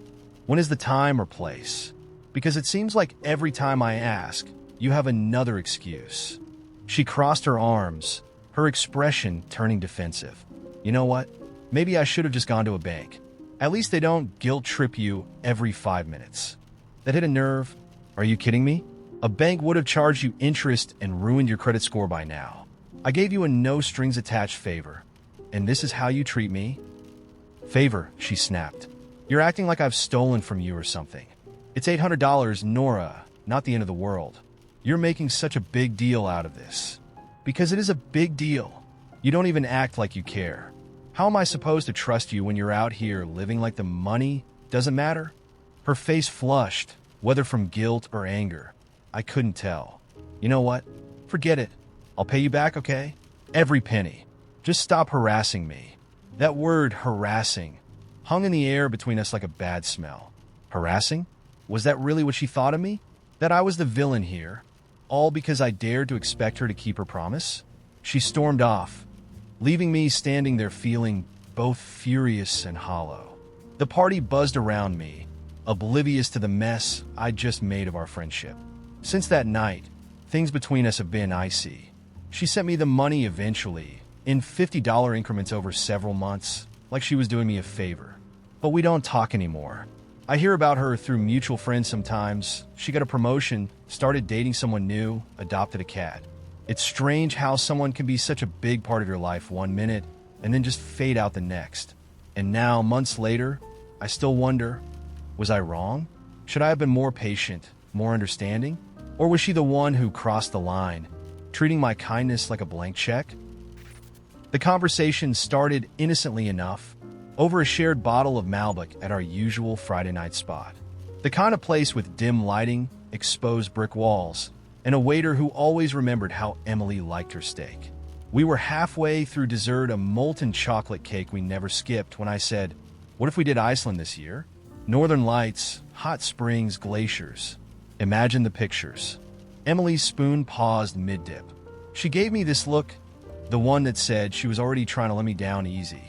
Speaker 1: "When is the time or place? Because it seems like every time I ask, you have another excuse." She crossed her arms, her expression turning defensive. "You know what? Maybe I should have just gone to a bank. At least they don't guilt trip you every 5 minutes. That hit a nerve. Are you kidding me? A bank would have charged you interest and ruined your credit score by now. I gave you a no-strings-attached favor, and this is how you treat me? Favor, she snapped. You're acting like I've stolen from you or something. It's $800, Nora, not the end of the world. You're making such a big deal out of this. Because it is a big deal. You don't even act like you care. How am I supposed to trust you when you're out here living like the money doesn't matter? Her face flushed, whether from guilt or anger. I couldn't tell. You know what? Forget it. I'll pay you back, okay? Every penny. Just stop harassing me. That word, harassing, hung in the air between us like a bad smell. Harassing? Was that really what she thought of me? That I was the villain here? All because I dared to expect her to keep her promise? She stormed off, leaving me standing there feeling both furious and hollow. The party buzzed around me, oblivious to the mess I'd just made of our friendship. Since that night, things between us have been icy. She sent me the money eventually, in $50 increments over several months, like she was doing me a favor. But we don't talk anymore. I hear about her through mutual friends sometimes. She got a promotion, started dating someone new, adopted a cat. It's strange how someone can be such a big part of your life one minute and then just fade out the next. And now, months later, I still wonder, was I wrong? Should I have been more patient, more understanding? Or was she the one who crossed the line, treating my kindness like a blank check? The conversation started innocently enough, over a shared bottle of Malbec at our usual Friday night spot. The kind of place with dim lighting, exposed brick walls, and a waiter who always remembered how Emily liked her steak. We were halfway through dessert, a molten chocolate cake we never skipped, when I said, "What if we did Iceland this year? Northern lights, hot springs, glaciers. Imagine the pictures." Emily's spoon paused mid-dip. She gave me this look, the one that said she was already trying to let me down easy.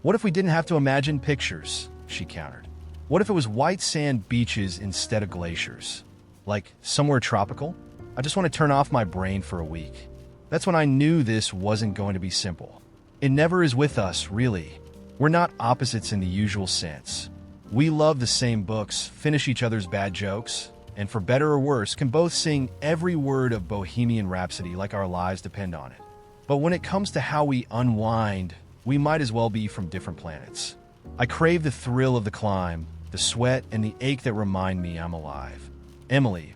Speaker 1: "What if we didn't have to imagine pictures?" she countered. "What if it was white sand beaches instead of glaciers? Like somewhere tropical? I just want to turn off my brain for a week." That's when I knew this wasn't going to be simple. It never is with us, really. We're not opposites in the usual sense. We love the same books, finish each other's bad jokes, and for better or worse, can both sing every word of Bohemian Rhapsody like our lives depend on it. But when it comes to how we unwind, we might as well be from different planets. I crave the thrill of the climb, the sweat, and the ache that remind me I'm alive. Emily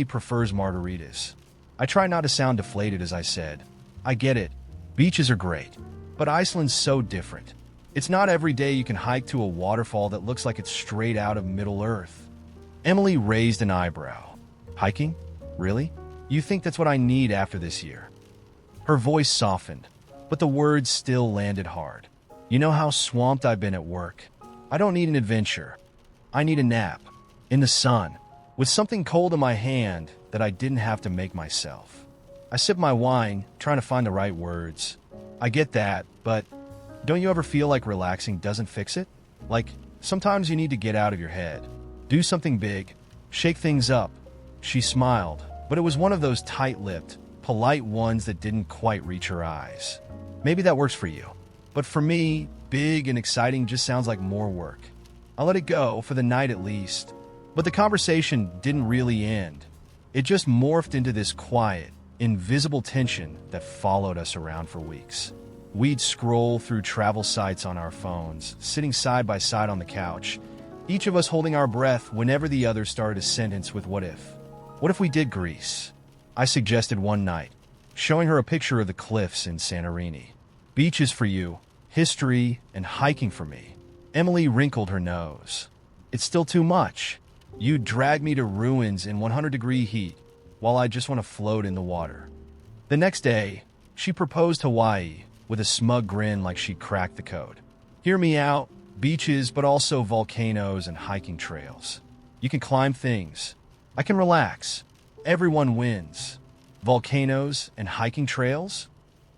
Speaker 1: prefers margaritas. I try not to sound deflated as I said. I get it. Beaches are great. But Iceland's so different. It's not every day you can hike to a waterfall that looks like it's straight out of Middle-earth. Emily raised an eyebrow. Hiking? Really? You think that's what I need after this year? Her voice softened, but the words still landed hard. You know how swamped I've been at work. I don't need an adventure. I need a nap. In the sun. With something cold in my hand that I didn't have to make myself. I sip my wine, trying to find the right words. I get that, but don't you ever feel like relaxing doesn't fix it? Like, sometimes you need to get out of your head. Do something big. Shake things up. She smiled, but it was one of those tight-lipped, polite ones that didn't quite reach her eyes. Maybe that works for you. But for me, big and exciting just sounds like more work. I'll let it go, for the night at least. But the conversation didn't really end. It just morphed into this quiet, invisible tension that followed us around for weeks. We'd scroll through travel sites on our phones, sitting side by side on the couch, each of us holding our breath whenever the other started a sentence with "what if." What if we did Greece? I suggested one night, showing her a picture of the cliffs in Santorini. Beaches for you, history, and hiking for me. Emily wrinkled her nose. It's still too much. You'd drag me to ruins in 100-degree heat, while I just want to float in the water. The next day, she proposed Hawaii, with a smug grin like she'd cracked the code. Hear me out, beaches, but also volcanoes and hiking trails. You can climb things. I can relax. Everyone wins. Volcanoes and hiking trails?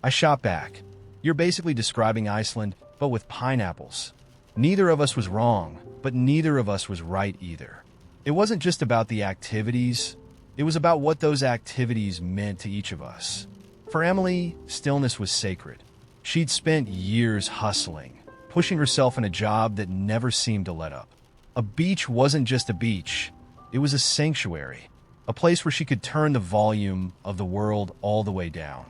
Speaker 1: I shot back. You're basically describing Iceland, but with pineapples. Neither of us was wrong, but neither of us was right either. It wasn't just about the activities. It was about what those activities meant to each of us. For Emily, stillness was sacred. She'd spent years hustling, pushing herself in a job that never seemed to let up. A beach wasn't just a beach, it was a sanctuary, a place where she could turn the volume of the world all the way down.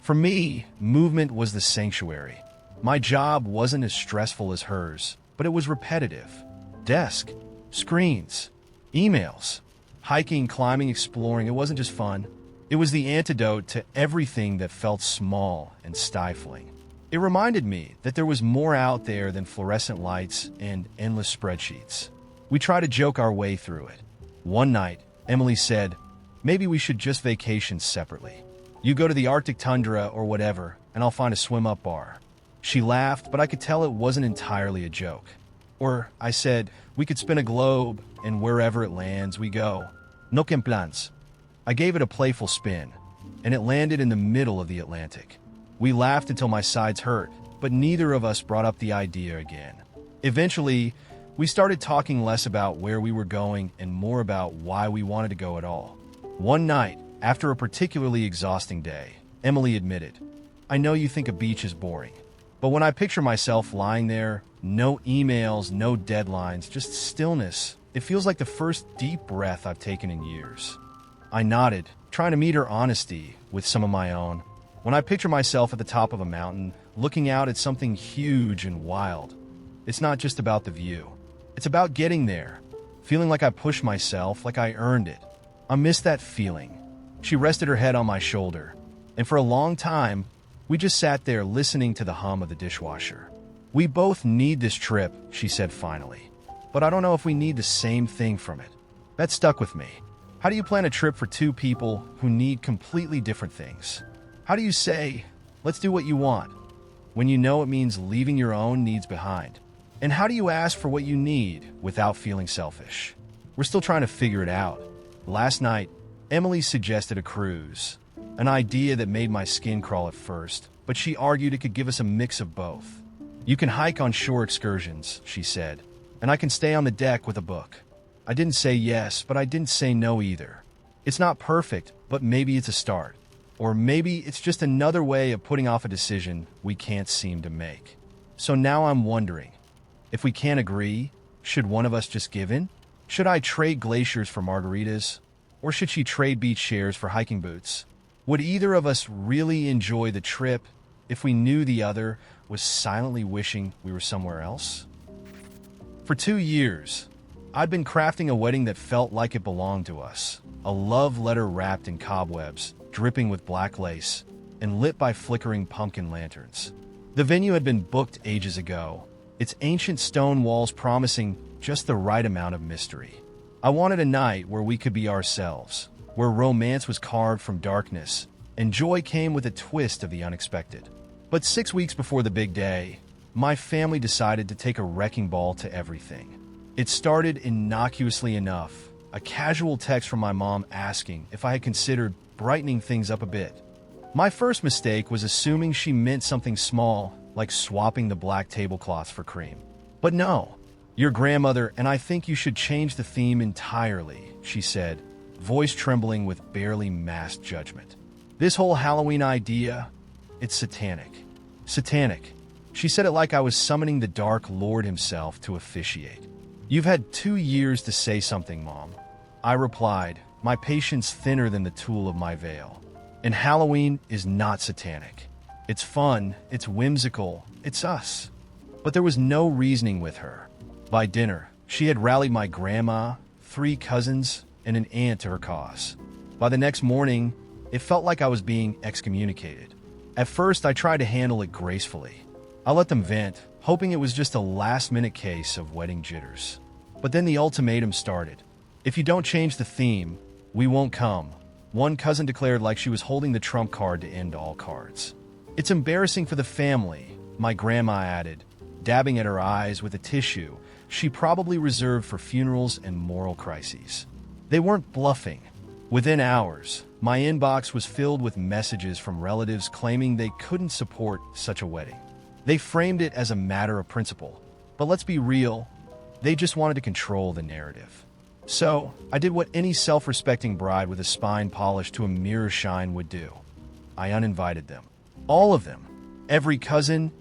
Speaker 1: For me, movement was the sanctuary. My job wasn't as stressful as hers, but it was repetitive. Desk, screens, emails, hiking, climbing, exploring. It wasn't just fun. It was the antidote to everything that felt small and stifling. It reminded me that there was more out there than fluorescent lights and endless spreadsheets. We tried to joke our way through it. One night, Emily said, "Maybe we should just vacation separately. You go to the Arctic tundra or whatever, and I'll find a swim-up bar." She laughed, but I could tell it wasn't entirely a joke. Or I said, "We could spin a globe, and wherever it lands, we go. No que plans." I gave it a playful spin, and it landed in the middle of the Atlantic. We laughed until my sides hurt, but neither of us brought up the idea again. Eventually, we started talking less about where we were going and more about why we wanted to go at all. One night, after a particularly exhausting day, Emily admitted, "I know you think a beach is boring, but when I picture myself lying there, no emails, no deadlines, just stillness, it feels like the first deep breath I've taken in years." I nodded, trying to meet her honesty with some of my own. When I picture myself at the top of a mountain, looking out at something huge and wild, it's not just about the view. It's about getting there, feeling like I pushed myself, like I earned it. I miss that feeling. She rested her head on my shoulder, and for a long time, we just sat there listening to the hum of the dishwasher. "We both need this trip," she said finally, "but I don't know if we need the same thing from it." That stuck with me. How do you plan a trip for two people who need completely different things? How do you say, "Let's do what you want," when you know it means leaving your own needs behind? And how do you ask for what you need without feeling selfish? We're still trying to figure it out. Last night, Emily suggested a cruise, an idea that made my skin crawl at first, but she argued it could give us a mix of both. "You can hike on shore excursions," she said, "and I can stay on the deck with a book." I didn't say yes, but I didn't say no either. It's not perfect, but maybe it's a start. Or maybe it's just another way of putting off a decision we can't seem to make. So now I'm wondering, if we can't agree, should one of us just give in? Should I trade glaciers for margaritas? Or should she trade beach chairs for hiking boots? Would either of us really enjoy the trip if we knew the other was silently wishing we were somewhere else? For 2 years, I'd been crafting a wedding that felt like it belonged to us. A love letter wrapped in cobwebs, dripping with black lace, and lit by flickering pumpkin lanterns. The venue had been booked ages ago, its ancient stone walls promising just the right amount of mystery. I wanted a night where we could be ourselves, where romance was carved from darkness, and joy came with a twist of the unexpected. But 6 weeks before the big day, my family decided to take a wrecking ball to everything. It started innocuously enough, a casual text from my mom asking if I had considered brightening things up a bit. My first mistake was assuming she meant something small, like swapping the black tablecloths for cream. But no, your grandmother, and I think you should change the theme entirely, she said, voice trembling with barely masked judgment. This whole Halloween idea, it's satanic. Satanic. She said it like I was summoning the Dark Lord himself to officiate. "You've had 2 years to say something, Mom." I replied, my patience thinner than the tulle of my veil. And Halloween is not satanic. It's fun, it's whimsical, it's us. But there was no reasoning with her. By dinner, she had rallied my grandma, 3 cousins, and an aunt to her cause. By the next morning, it felt like I was being excommunicated. At first, I tried to handle it gracefully. I let them vent, hoping it was just a last-minute case of wedding jitters. But then the ultimatum started. "If you don't change the theme, we won't come," one cousin declared like she was holding the trump card to end all cards. "It's embarrassing for the family," my grandma added, dabbing at her eyes with a tissue she probably reserved for funerals and moral crises. They weren't bluffing. Within hours, my inbox was filled with messages from relatives claiming they couldn't support such a wedding. They framed it as a matter of principle. But let's be real, they just wanted to control the narrative. So, I did what any self-respecting bride with a spine polished to a mirror shine would do. I uninvited them. All of them. Every cousin,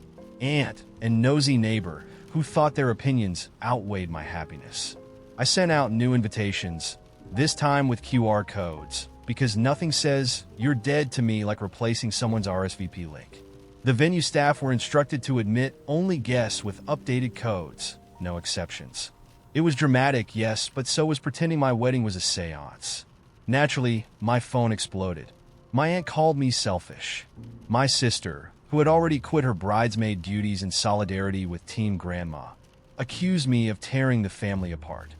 Speaker 1: aunt, and nosy neighbor who thought their opinions outweighed my happiness. I sent out new invitations, this time with QR codes, because nothing says you're dead to me like replacing someone's RSVP link. The venue staff were instructed to admit only guests with updated codes, no exceptions. It was dramatic, yes, but so was pretending my wedding was a seance. Naturally, my phone exploded. My aunt called me selfish. My sister, who had already quit her bridesmaid duties in solidarity with Team Grandma, accused me of tearing the family apart.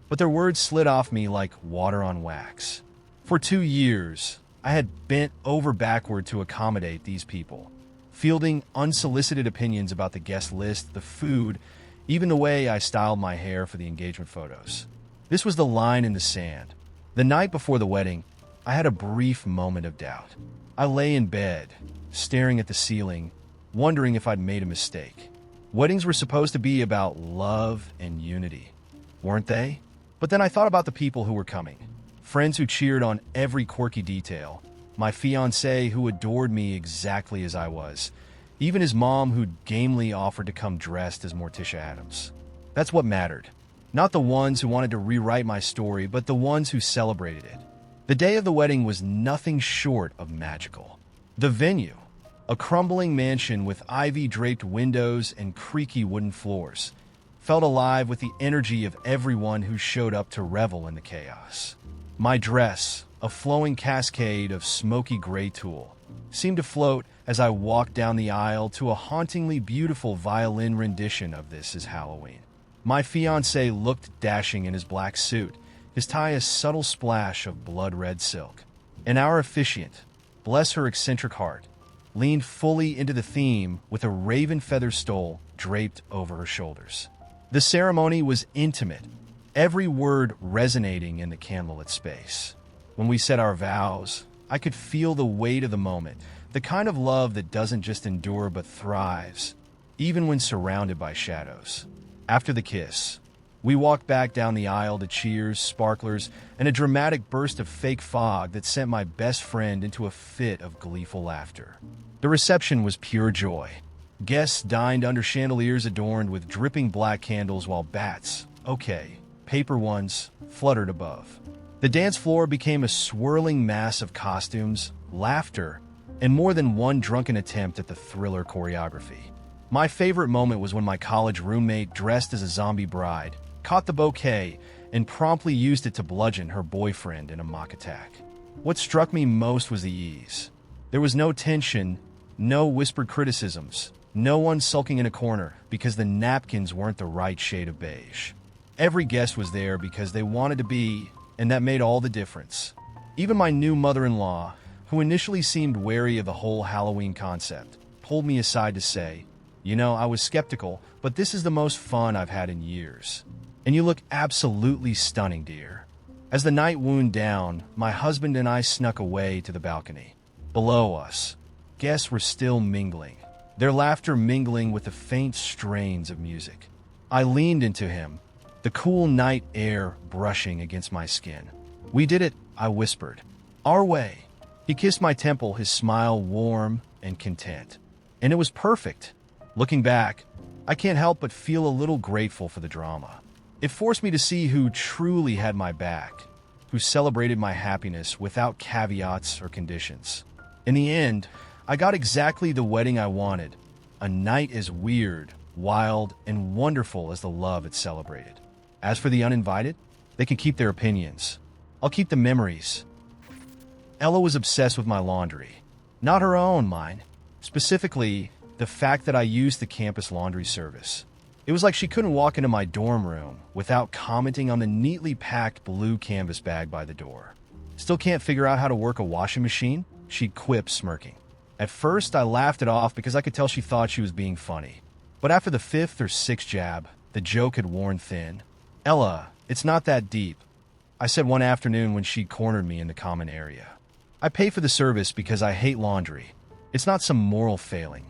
Speaker 1: But their words slid off me like water on wax. For 2 years, I had bent over backward to accommodate these people, fielding unsolicited opinions about the guest list, the food, even the way I styled my hair for the engagement photos. This was the line in the sand. The night before the wedding, I had a brief moment of doubt. I lay in bed, staring at the ceiling, wondering if I'd made a mistake. Weddings were supposed to be about love and unity, weren't they? But then I thought about the people who were coming. Friends who cheered on every quirky detail. My fiancé who adored me exactly as I was. Even his mom who gamely offered to come dressed as Morticia Addams. That's what mattered. Not the ones who wanted to rewrite my story, but the ones who celebrated it. The day of the wedding was nothing short of magical. The venue, a crumbling mansion with ivy-draped windows and creaky wooden floors, felt alive with the energy of everyone who showed up to revel in the chaos. My dress, a flowing cascade of smoky gray tulle, seemed to float as I walked down the aisle to a hauntingly beautiful violin rendition of This Is Halloween. My fiancé looked dashing in his black suit, his tie a subtle splash of blood-red silk. And our officiant, bless her eccentric heart, leaned fully into the theme with a raven feather stole draped over her shoulders. The ceremony was intimate, every word resonating in the candlelit space. When we said our vows, I could feel the weight of the moment, the kind of love that doesn't just endure but thrives, even when surrounded by shadows. After the kiss, we walked back down the aisle to cheers, sparklers, and a dramatic burst of fake fog that sent my best friend into a fit of gleeful laughter. The reception was pure joy. Guests dined under chandeliers adorned with dripping black candles while bats, paper ones, fluttered above. The dance floor became a swirling mass of costumes, laughter, and more than one drunken attempt at the thriller choreography. My favorite moment was when my college roommate, dressed as a zombie bride, caught the bouquet and promptly used it to bludgeon her boyfriend in a mock attack. What struck me most was the ease. There was no tension, no whispered criticisms, no one sulking in a corner because the napkins weren't the right shade of beige. Every guest was there because they wanted to be, and that made all the difference. Even my new mother-in-law, who initially seemed wary of the whole Halloween concept, pulled me aside to say, I was skeptical, but this is the most fun I've had in years. And you look absolutely stunning, dear. As the night wound down, my husband and I snuck away to the balcony. Below us, guests were still mingling, their laughter mingling with the faint strains of music. I leaned into him, the cool night air brushing against my skin. "We did it," I whispered. "Our way." He kissed my temple, his smile warm and content. And it was perfect. Looking back, I can't help but feel a little grateful for the drama. It forced me to see who truly had my back, who celebrated my happiness without caveats or conditions. In the end, I got exactly the wedding I wanted, a night as weird, wild, and wonderful as the love it celebrated. As for the uninvited, they can keep their opinions. I'll keep the memories. Ella was obsessed with my laundry. Not her own, mine. Specifically, the fact that I used the campus laundry service. It was like she couldn't walk into my dorm room without commenting on the neatly packed blue canvas bag by the door. "Still can't figure out how to work a washing machine?" she'd quip, smirking. At first, I laughed it off because I could tell she thought she was being funny. But after the 5th or 6th jab, the joke had worn thin. "Ella, it's not that deep," I said one afternoon when she cornered me in the common area. "I pay for the service because I hate laundry. It's not some moral failing."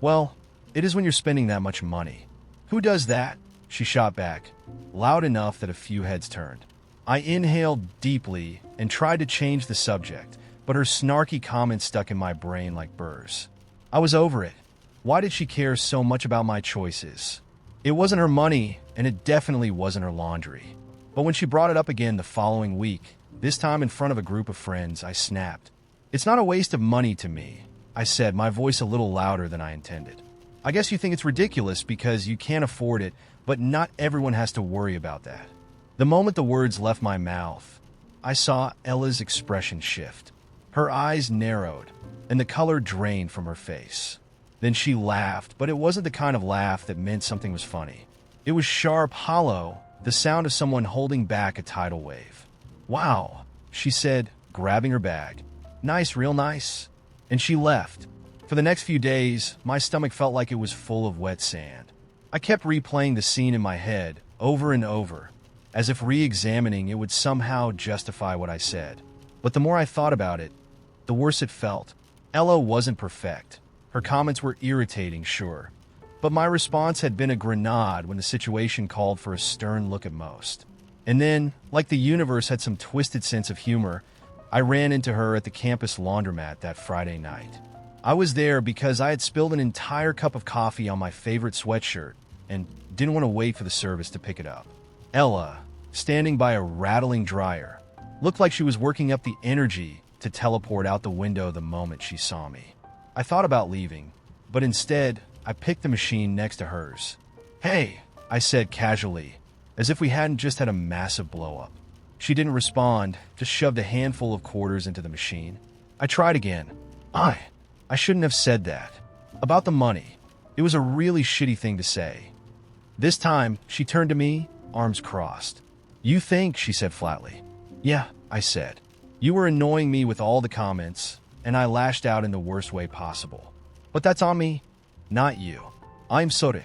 Speaker 1: "Well, it is when you're spending that much money." "Who does that?" she shot back, loud enough that a few heads turned. I inhaled deeply and tried to change the subject, but her snarky comments stuck in my brain like burrs. I was over it. Why did she care so much about my choices? It wasn't her money, and it definitely wasn't her laundry. But when she brought it up again the following week, this time in front of a group of friends, I snapped. It's not a waste of money to me, I said, my voice a little louder than I intended. I guess you think it's ridiculous because you can't afford it, but not everyone has to worry about that. The moment the words left my mouth, I saw Ella's expression shift. Her eyes narrowed, and the color drained from her face. Then she laughed, but it wasn't the kind of laugh that meant something was funny. It was sharp, hollow, the sound of someone holding back a tidal wave. Wow, she said, grabbing her bag. Nice, real nice. And she left. For the next few days, my stomach felt like it was full of wet sand. I kept replaying the scene in my head, over and over, as if re-examining it would somehow justify what I said. But the more I thought about it, the worse it felt. Ella wasn't perfect. Her comments were irritating, sure. But my response had been a grenade when the situation called for a stern look at most. And then, like the universe had some twisted sense of humor, I ran into her at the campus laundromat that Friday night. I was there because I had spilled an entire cup of coffee on my favorite sweatshirt and didn't want to wait for the service to pick it up. Ella, standing by a rattling dryer, looked like she was working up the energy to teleport out the window the moment she saw me. I thought about leaving, but instead, I picked the machine next to hers. Hey, I said casually, as if we hadn't just had a massive blow-up. She didn't respond, just shoved a handful of quarters into the machine. I tried again. I shouldn't have said that. About the money. It was a really shitty thing to say. This time, she turned to me, arms crossed. You think, she said flatly. Yeah, I said. You were annoying me with all the comments, and I lashed out in the worst way possible. But that's on me, not you. I'm sorry.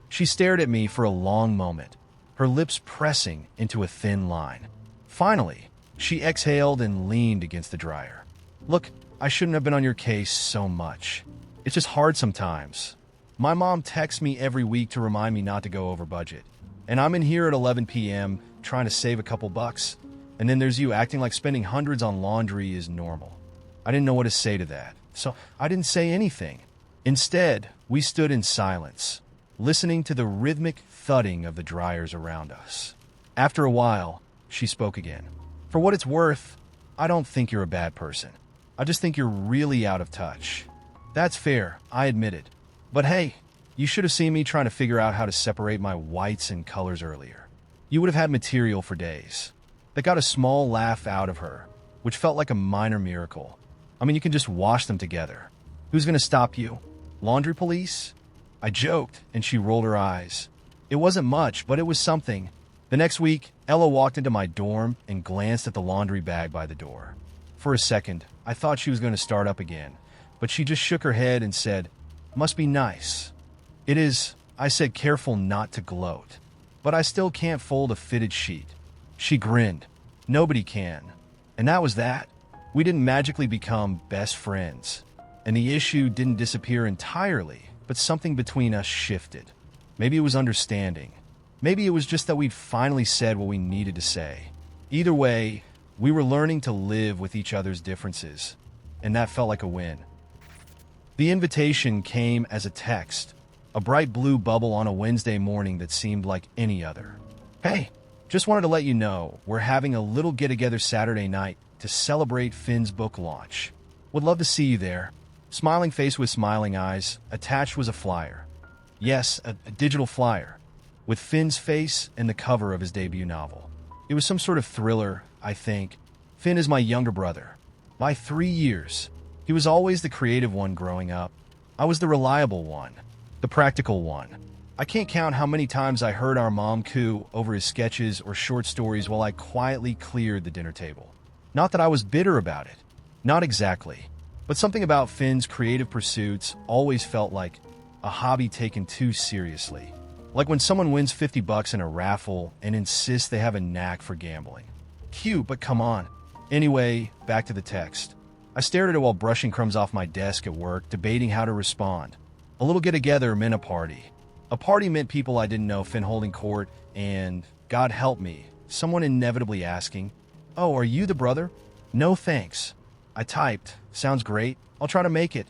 Speaker 1: She stared at me for a long moment, her lips pressing into a thin line. Finally, she exhaled and leaned against the dryer. Look, I shouldn't have been on your case so much. It's just hard sometimes. My mom texts me every week to remind me not to go over budget. And I'm in here at 11 p.m. trying to save a couple bucks. And then there's you acting like spending hundreds on laundry is normal. I didn't know what to say to that, so I didn't say anything. Instead, we stood in silence, listening to the rhythmic thudding of the dryers around us. After a while, she spoke again. For what it's worth, I don't think you're a bad person. I just think you're really out of touch. That's fair, I admitted. But hey, you should have seen me trying to figure out how to separate my whites and colors earlier. You would have had material for days. That got a small laugh out of her, which felt like a minor miracle. I mean, you can just wash them together. Who's going to stop you? Laundry police? I joked, and she rolled her eyes. It wasn't much, but it was something. The next week, Ella walked into my dorm and glanced at the laundry bag by the door. For a second, I thought she was going to start up again, but she just shook her head and said, "Must be nice." It is, I said, careful not to gloat. But I still can't fold a fitted sheet. She grinned. Nobody can. And that was that. We didn't magically become best friends. And the issue didn't disappear entirely, but something between us shifted. Maybe it was understanding. Maybe it was just that we'd finally said what we needed to say. Either way, we were learning to live with each other's differences, and that felt like a win. The invitation came as a text, a bright blue bubble on a Wednesday morning that seemed like any other. Hey, just wanted to let you know we're having a little get-together Saturday night to celebrate Finn's book launch. Would love to see you there. Smiling face with smiling eyes, attached was a flyer. Yes, a digital flyer, with Finn's face and the cover of his debut novel. It was some sort of thriller, I think. Finn is my younger brother. By 3 years. He was always the creative one growing up. I was the reliable one, the practical one. I can't count how many times I heard our mom coo over his sketches or short stories while I quietly cleared the dinner table. Not that I was bitter about it. Not exactly. But something about Finn's creative pursuits always felt like a hobby taken too seriously. Like when someone wins $50 in a raffle and insists they have a knack for gambling. Cute, but come on. Anyway, back to the text. I stared at it while brushing crumbs off my desk at work, debating how to respond. A little get-together meant a party. A party meant people I didn't know Finn holding court, and, God help me, someone inevitably asking, "Oh, are you the brother?" No thanks. I typed, "Sounds great, I'll try to make it,"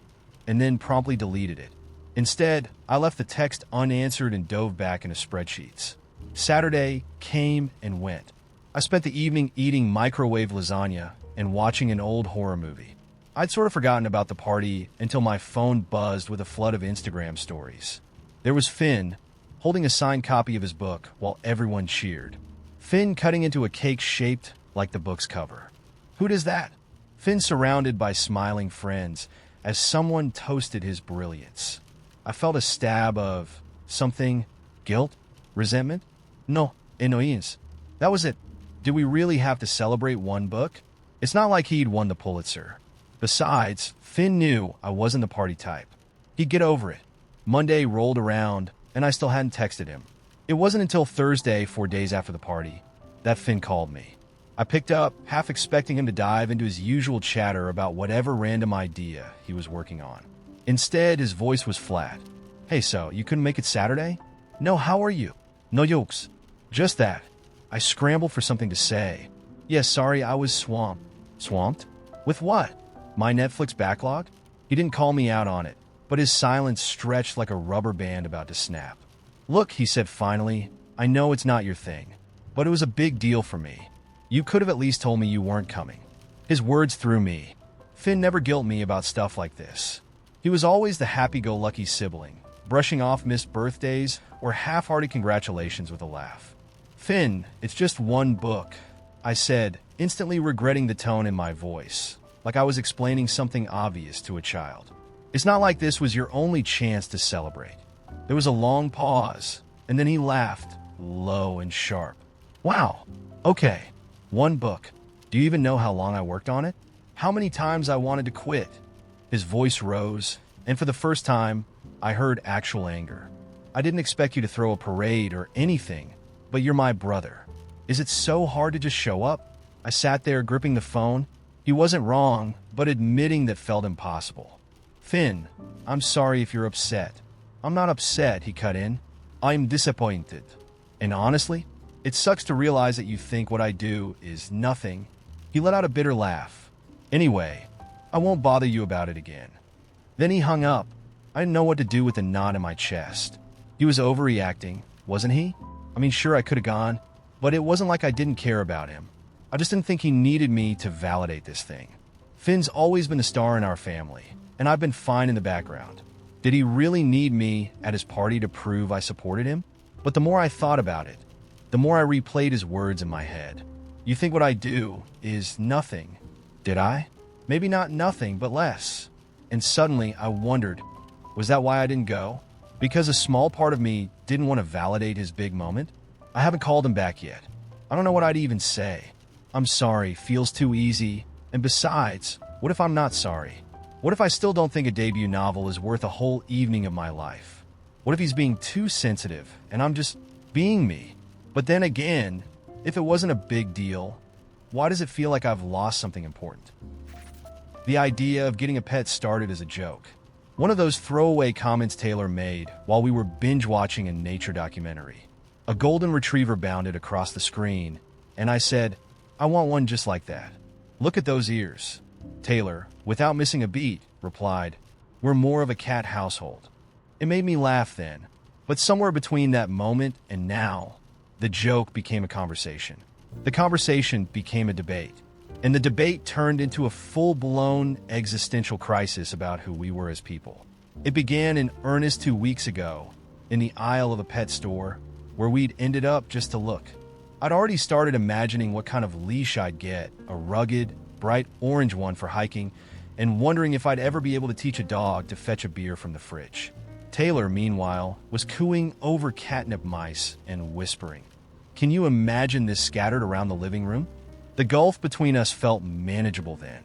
Speaker 1: and then promptly deleted it. Instead, I left the text unanswered and dove back into spreadsheets. Saturday came and went. I spent the evening eating microwave lasagna and watching an old horror movie. I'd sort of forgotten about the party until my phone buzzed with a flood of Instagram stories. There was Finn, holding a signed copy of his book while everyone cheered. Finn cutting into a cake shaped like the book's cover. Who does that? Finn surrounded by smiling friends as someone toasted his brilliance. I felt a stab of something, guilt, resentment. No, annoyance. That was it. Did we really have to celebrate one book? It's not like he'd won the Pulitzer. Besides, Finn knew I wasn't the party type. He'd get over it. Monday rolled around, and I still hadn't texted him. It wasn't until Thursday, 4 days after the party, that Finn called me. I picked up, half expecting him to dive into his usual chatter about whatever random idea he was working on. Instead, his voice was flat. Hey, so, you couldn't make it Saturday? No, how are you? No yokes. Just that. I scrambled for something to say. Yes, sorry, I was swamped. Swamped? With what? My Netflix backlog? He didn't call me out on it, but his silence stretched like a rubber band about to snap. Look, he said finally, I know it's not your thing, but it was a big deal for me. You could have at least told me you weren't coming. His words threw me. Finn never guilt me about stuff like this. He was always the happy-go-lucky sibling, brushing off missed birthdays or half-hearted congratulations with a laugh. Finn, it's just one book, I said, instantly regretting the tone in my voice, like I was explaining something obvious to a child. It's not like this was your only chance to celebrate. There was a long pause, and then he laughed, low and sharp. Wow, okay, one book. Do you even know how long I worked on it? How many times I wanted to quit? His voice rose, and for the first time, I heard actual anger. I didn't expect you to throw a parade or anything, but you're my brother. Is it so hard to just show up? I sat there gripping the phone. He wasn't wrong, but admitting that felt impossible. Finn, I'm sorry if you're upset. I'm not upset, he cut in. I'm disappointed. And honestly, it sucks to realize that you think what I do is nothing. He let out a bitter laugh. Anyway, I won't bother you about it again. Then he hung up. I didn't know what to do with the knot in my chest. He was overreacting, wasn't he? I mean, sure, I could have gone, but it wasn't like I didn't care about him. I just didn't think he needed me to validate this thing. Finn's always been a star in our family, and I've been fine in the background. Did he really need me at his party to prove I supported him? But the more I thought about it, the more I replayed his words in my head. You think what I do is nothing. Did I? Maybe not nothing, but less. And suddenly I wondered, was that why I didn't go? Because a small part of me didn't want to validate his big moment? I haven't called him back yet. I don't know what I'd even say. I'm sorry, feels too easy. And besides, what if I'm not sorry? What if I still don't think a debut novel is worth a whole evening of my life? What if he's being too sensitive and I'm just being me? But then again, if it wasn't a big deal, why does it feel like I've lost something important? The idea of getting a pet started as a joke. One of those throwaway comments Taylor made while we were binge-watching a nature documentary. A golden retriever bounded across the screen, and I said, I want one just like that. Look at those ears. Taylor, without missing a beat, replied, We're more of a cat household. It made me laugh then, but somewhere between that moment and now, the joke became a conversation. The conversation became a debate. And the debate turned into a full-blown existential crisis about who we were as people. It began in earnest 2 weeks ago, in the aisle of a pet store, where we'd ended up just to look. I'd already started imagining what kind of leash I'd get, a rugged, bright orange one for hiking, and wondering if I'd ever be able to teach a dog to fetch a beer from the fridge. Taylor, meanwhile, was cooing over catnip mice and whispering. Can you imagine this scattered around the living room? The gulf between us felt manageable then.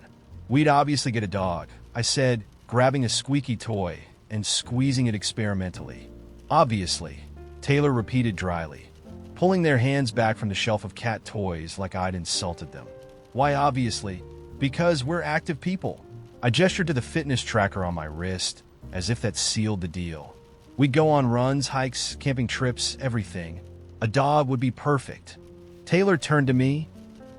Speaker 1: We'd obviously get a dog, I said, grabbing a squeaky toy and squeezing it experimentally. Obviously, Taylor repeated dryly, pulling their hands back from the shelf of cat toys like I'd insulted them. Why obviously? Because we're active people. I gestured to the fitness tracker on my wrist, as if that sealed the deal. We'd go on runs, hikes, camping trips, everything. A dog would be perfect. Taylor turned to me,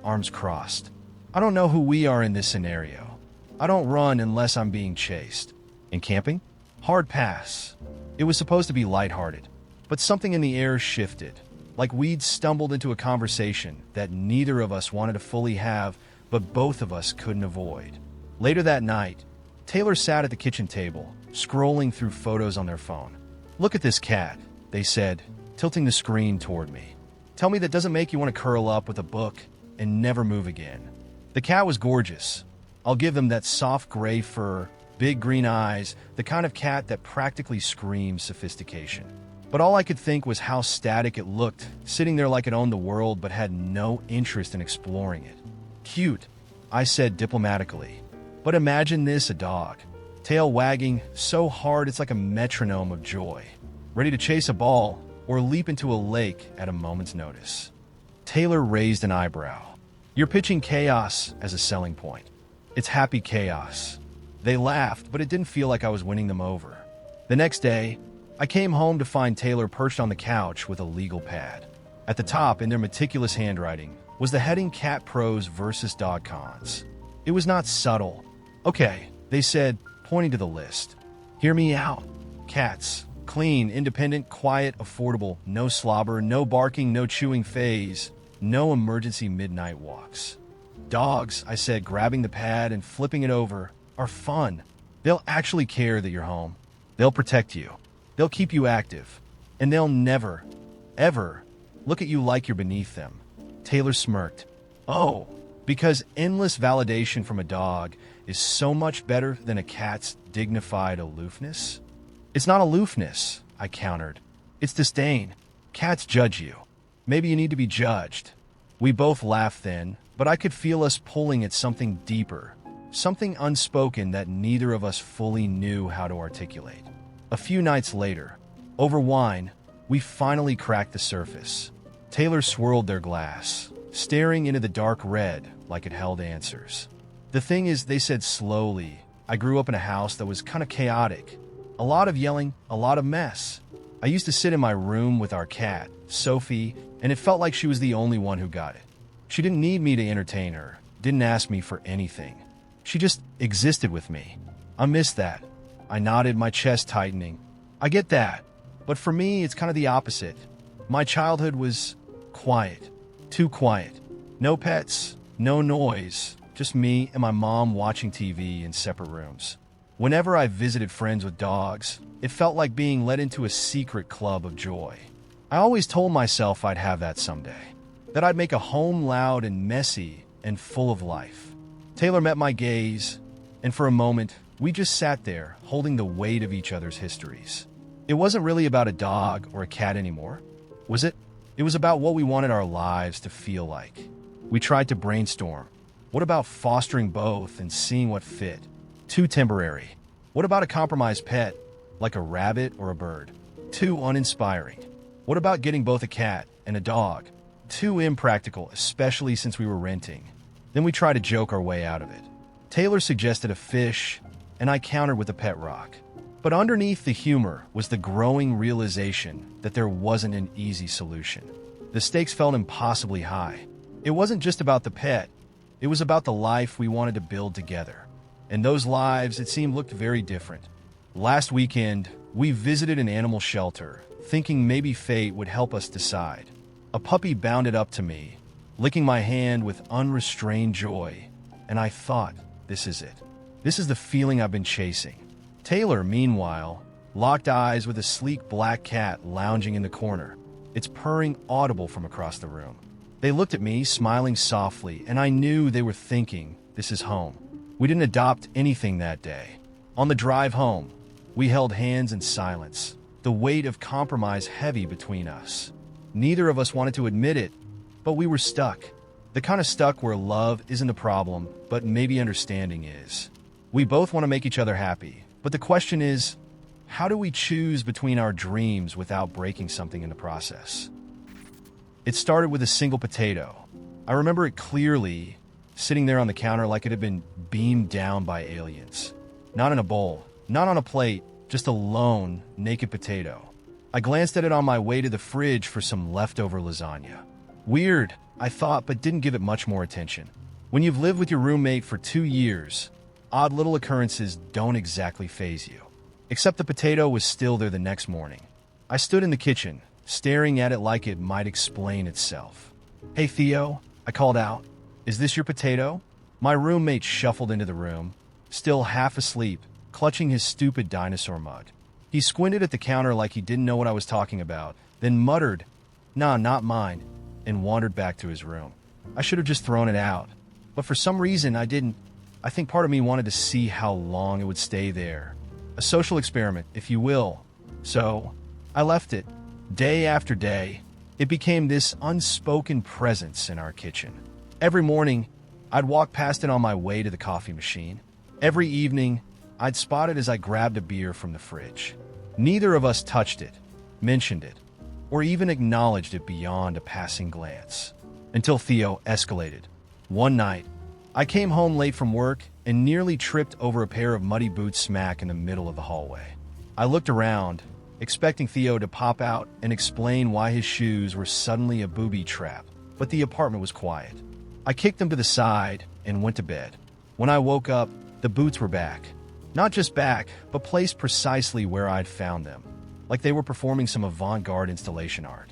Speaker 1: arms crossed. I don't know who we are in this scenario. I don't run unless I'm being chased. And camping? Hard pass. It was supposed to be lighthearted, but something in the air shifted, like we'd stumbled into a conversation that neither of us wanted to fully have, but both of us couldn't avoid. Later that night, Taylor sat at the kitchen table, scrolling through photos on their phone. "Look at this cat," they said, tilting the screen toward me. "Tell me that doesn't make you want to curl up with a book and never move again." The cat was gorgeous. I'll give them that soft gray fur, big green eyes, the kind of cat that practically screams sophistication. But all I could think was how static it looked, sitting there like it owned the world but had no interest in exploring it. "Cute," I said diplomatically. "But imagine this, a dog. Tail wagging so hard it's like a metronome of joy, ready to chase a ball or leap into a lake at a moment's notice." Taylor raised an eyebrow. "You're pitching chaos as a selling point. It's happy chaos." They laughed, but it didn't feel like I was winning them over. The next day, I came home to find Taylor perched on the couch with a legal pad. At the top, in their meticulous handwriting, was the heading Cat Pros versus Dog Cons. It was not subtle. "Okay," they said, pointing to the list. "Hear me out. Cats. Clean, independent, quiet, affordable, no slobber, no barking, no chewing phase, no emergency midnight walks. Dogs," I said, grabbing the pad and flipping it over, "are fun. They'll actually care that you're home. They'll protect you. They'll keep you active. And they'll never, ever look at you like you're beneath them." Taylor smirked. "Oh, because endless validation from a dog is so much better than a cat's dignified aloofness?" "It's not aloofness," I countered. "It's disdain. Cats judge you. Maybe you need to be judged." We both laughed then, but I could feel us pulling at something deeper, something unspoken that neither of us fully knew how to articulate. A few nights later, over wine, we finally cracked the surface. Taylor swirled their glass, staring into the dark red like it held answers. "The thing is," they said slowly, "I grew up in a house that was kind of chaotic. A lot of yelling, a lot of mess. I used to sit in my room with our cat, Sophie, and it felt like she was the only one who got it. She didn't need me to entertain her, didn't ask me for anything. She just existed with me. I miss that." I nodded, my chest tightening. "I get that. But for me, it's kind of the opposite. My childhood was quiet. Too quiet. No pets, no noise, just me and my mom watching TV in separate rooms. Whenever I visited friends with dogs, it felt like being let into a secret club of joy. I always told myself I'd have that someday, that I'd make a home loud and messy and full of life." Taylor met my gaze, and for a moment, we just sat there, holding the weight of each other's histories. It wasn't really about a dog or a cat anymore, was it? It was about what we wanted our lives to feel like. We tried to brainstorm. What about fostering both and seeing what fit? Too temporary. What about a compromised pet, like a rabbit or a bird? Too uninspiring. What about getting both a cat and a dog? Too impractical, especially since we were renting. Then we tried to joke our way out of it. Taylor suggested a fish, and I countered with a pet rock. But underneath the humor was the growing realization that there wasn't an easy solution. The stakes felt impossibly high. It wasn't just about the pet. It was about the life we wanted to build together. And those lives, it seemed, looked very different. Last weekend, we visited an animal shelter, thinking maybe fate would help us decide. A puppy bounded up to me, licking my hand with unrestrained joy, and I thought, this is it. This is the feeling I've been chasing. Taylor, meanwhile, locked eyes with a sleek black cat lounging in the corner, its purring audible from across the room. They looked at me, smiling softly, and I knew they were thinking, this is home. We didn't adopt anything that day. On the drive home, we held hands in silence, the weight of compromise heavy between us. Neither of us wanted to admit it, but we were stuck. The kind of stuck where love isn't the problem, but maybe understanding is. We both want to make each other happy, but the question is, how do we choose between our dreams without breaking something in the process? It started with a single potato. I remember it clearly, sitting there on the counter like it had been beamed down by aliens. Not in a bowl, not on a plate, just a lone, naked potato. I glanced at it on my way to the fridge for some leftover lasagna. Weird, I thought, but didn't give it much more attention. When you've lived with your roommate for 2 years, odd little occurrences don't exactly faze you. Except the potato was still there the next morning. I stood in the kitchen, staring at it like it might explain itself. "Hey, Theo," I called out. "Is this your potato?" My roommate shuffled into the room, still half asleep, clutching his stupid dinosaur mug. He squinted at the counter like he didn't know what I was talking about, then muttered, "Nah, not mine," and wandered back to his room. I should have just thrown it out, but for some reason I didn't. I think part of me wanted to see how long it would stay there. A social experiment, if you will. So, I left it. Day after day, it became this unspoken presence in our kitchen. Every morning, I'd walk past it on my way to the coffee machine. Every evening, I'd spot it as I grabbed a beer from the fridge. Neither of us touched it, mentioned it, or even acknowledged it beyond a passing glance. Until Theo escalated. One night, I came home late from work and nearly tripped over a pair of muddy boots smack in the middle of the hallway. I looked around, expecting Theo to pop out and explain why his shoes were suddenly a booby trap, but the apartment was quiet. I kicked them to the side and went to bed. When I woke up, the boots were back. Not just back, but placed precisely where I'd found them, like they were performing some avant-garde installation art.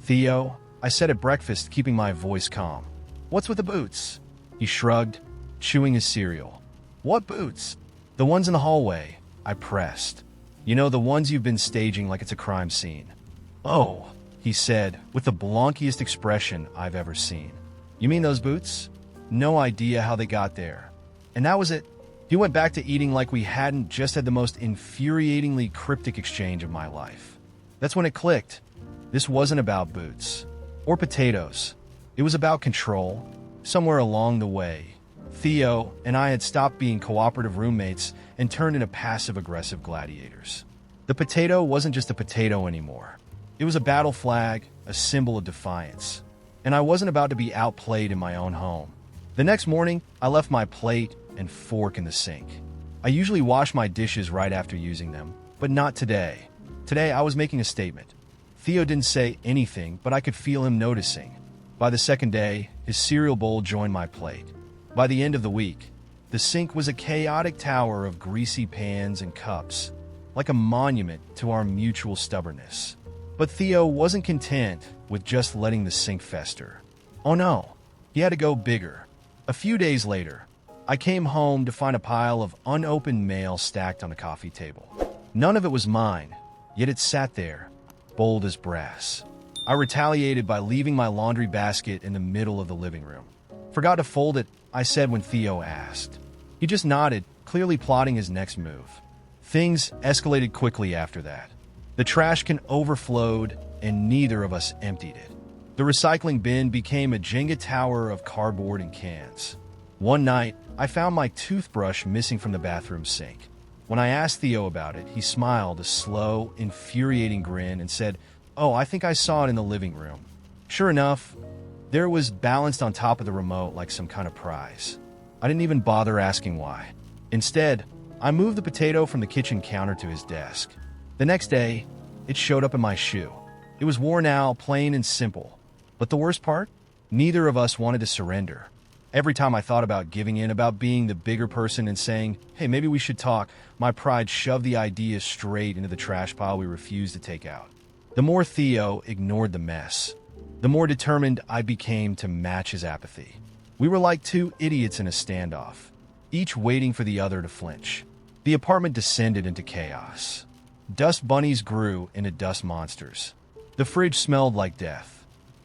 Speaker 1: "Theo," I said at breakfast, keeping my voice calm. "What's with the boots?" He shrugged, chewing his cereal. "What boots?" "The ones in the hallway," I pressed. "You know, the ones you've been staging like it's a crime scene." "Oh," he said, with the blonkiest expression I've ever seen. "You mean those boots?" No idea how they got there. And that was it. He went back to eating like we hadn't just had the most infuriatingly cryptic exchange of my life. That's when it clicked. This wasn't about boots. Or potatoes. It was about control. Somewhere along the way, Theo and I had stopped being cooperative roommates and turned into passive-aggressive gladiators. The potato wasn't just a potato anymore. It was a battle flag, a symbol of defiance. And I wasn't about to be outplayed in my own home. The next morning, I left my plate and fork in the sink. I usually wash my dishes right after using them, but not today. Today, I was making a statement. Theo didn't say anything, but I could feel him noticing. By the second day, his cereal bowl joined my plate. By the end of the week, the sink was a chaotic tower of greasy pans and cups, like a monument to our mutual stubbornness. But Theo wasn't content with just letting the sink fester. Oh no, he had to go bigger. A few days later, I came home to find a pile of unopened mail stacked on the coffee table. None of it was mine, yet it sat there, bold as brass. I retaliated by leaving my laundry basket in the middle of the living room. "Forgot to fold it," I said when Theo asked. He just nodded, clearly plotting his next move. Things escalated quickly after that. The trash can overflowed, and neither of us emptied it. The recycling bin became a Jenga tower of cardboard and cans. One night, I found my toothbrush missing from the bathroom sink. When I asked Theo about it, he smiled a slow, infuriating grin and said, "Oh, I think I saw it in the living room." Sure enough, there it was balanced on top of the remote like some kind of prize. I didn't even bother asking why. Instead, I moved the potato from the kitchen counter to his desk. The next day, it showed up in my shoe. It was worn out, plain and simple. But the worst part? Neither of us wanted to surrender. Every time I thought about giving in, about being the bigger person and saying, "Hey, maybe we should talk," my pride shoved the idea straight into the trash pile we refused to take out. The more Theo ignored the mess, the more determined I became to match his apathy. We were like two idiots in a standoff, each waiting for the other to flinch. The apartment descended into chaos. Dust bunnies grew into dust monsters. The fridge smelled like death.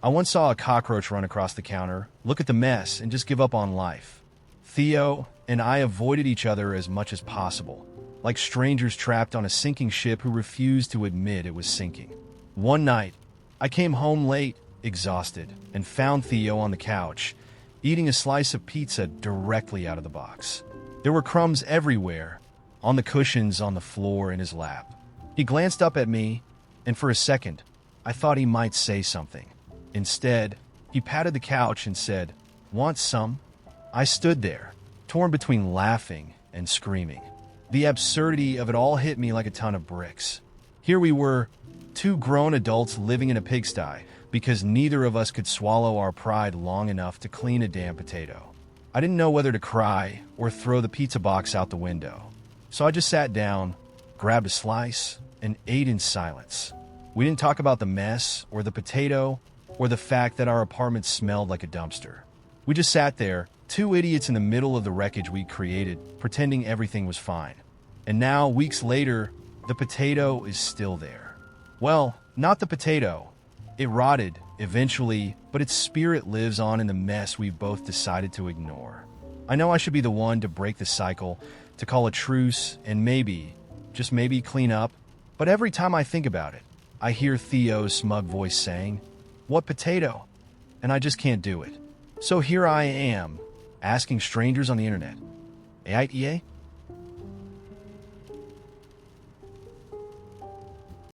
Speaker 1: I once saw a cockroach run across the counter, look at the mess, and just give up on life. Theo and I avoided each other as much as possible, like strangers trapped on a sinking ship who refused to admit it was sinking. One night, I came home late, exhausted, and found Theo on the couch, eating a slice of pizza directly out of the box. There were crumbs everywhere, on the cushions, on the floor, in his lap. He glanced up at me, and for a second, I thought he might say something. Instead, he patted the couch and said, "Want some?" I stood there, torn between laughing and screaming. The absurdity of it all hit me like a ton of bricks. Here we were, two grown adults living in a pigsty because neither of us could swallow our pride long enough to clean a damn potato. I didn't know whether to cry or throw the pizza box out the window. So I just sat down, grabbed a slice, and ate in silence. We didn't talk about the mess, or the potato, or the fact that our apartment smelled like a dumpster. We just sat there, two idiots in the middle of the wreckage we created, pretending everything was fine. And now, weeks later, the potato is still there. Well, not the potato. It rotted, eventually, but its spirit lives on in the mess we've both decided to ignore. I know I should be the one to break the cycle, to call a truce, and maybe, just maybe, clean up, but every time I think about it, I hear Theo's smug voice saying, "What potato?" And I just can't do it. So here I am, asking strangers on the internet, AITA?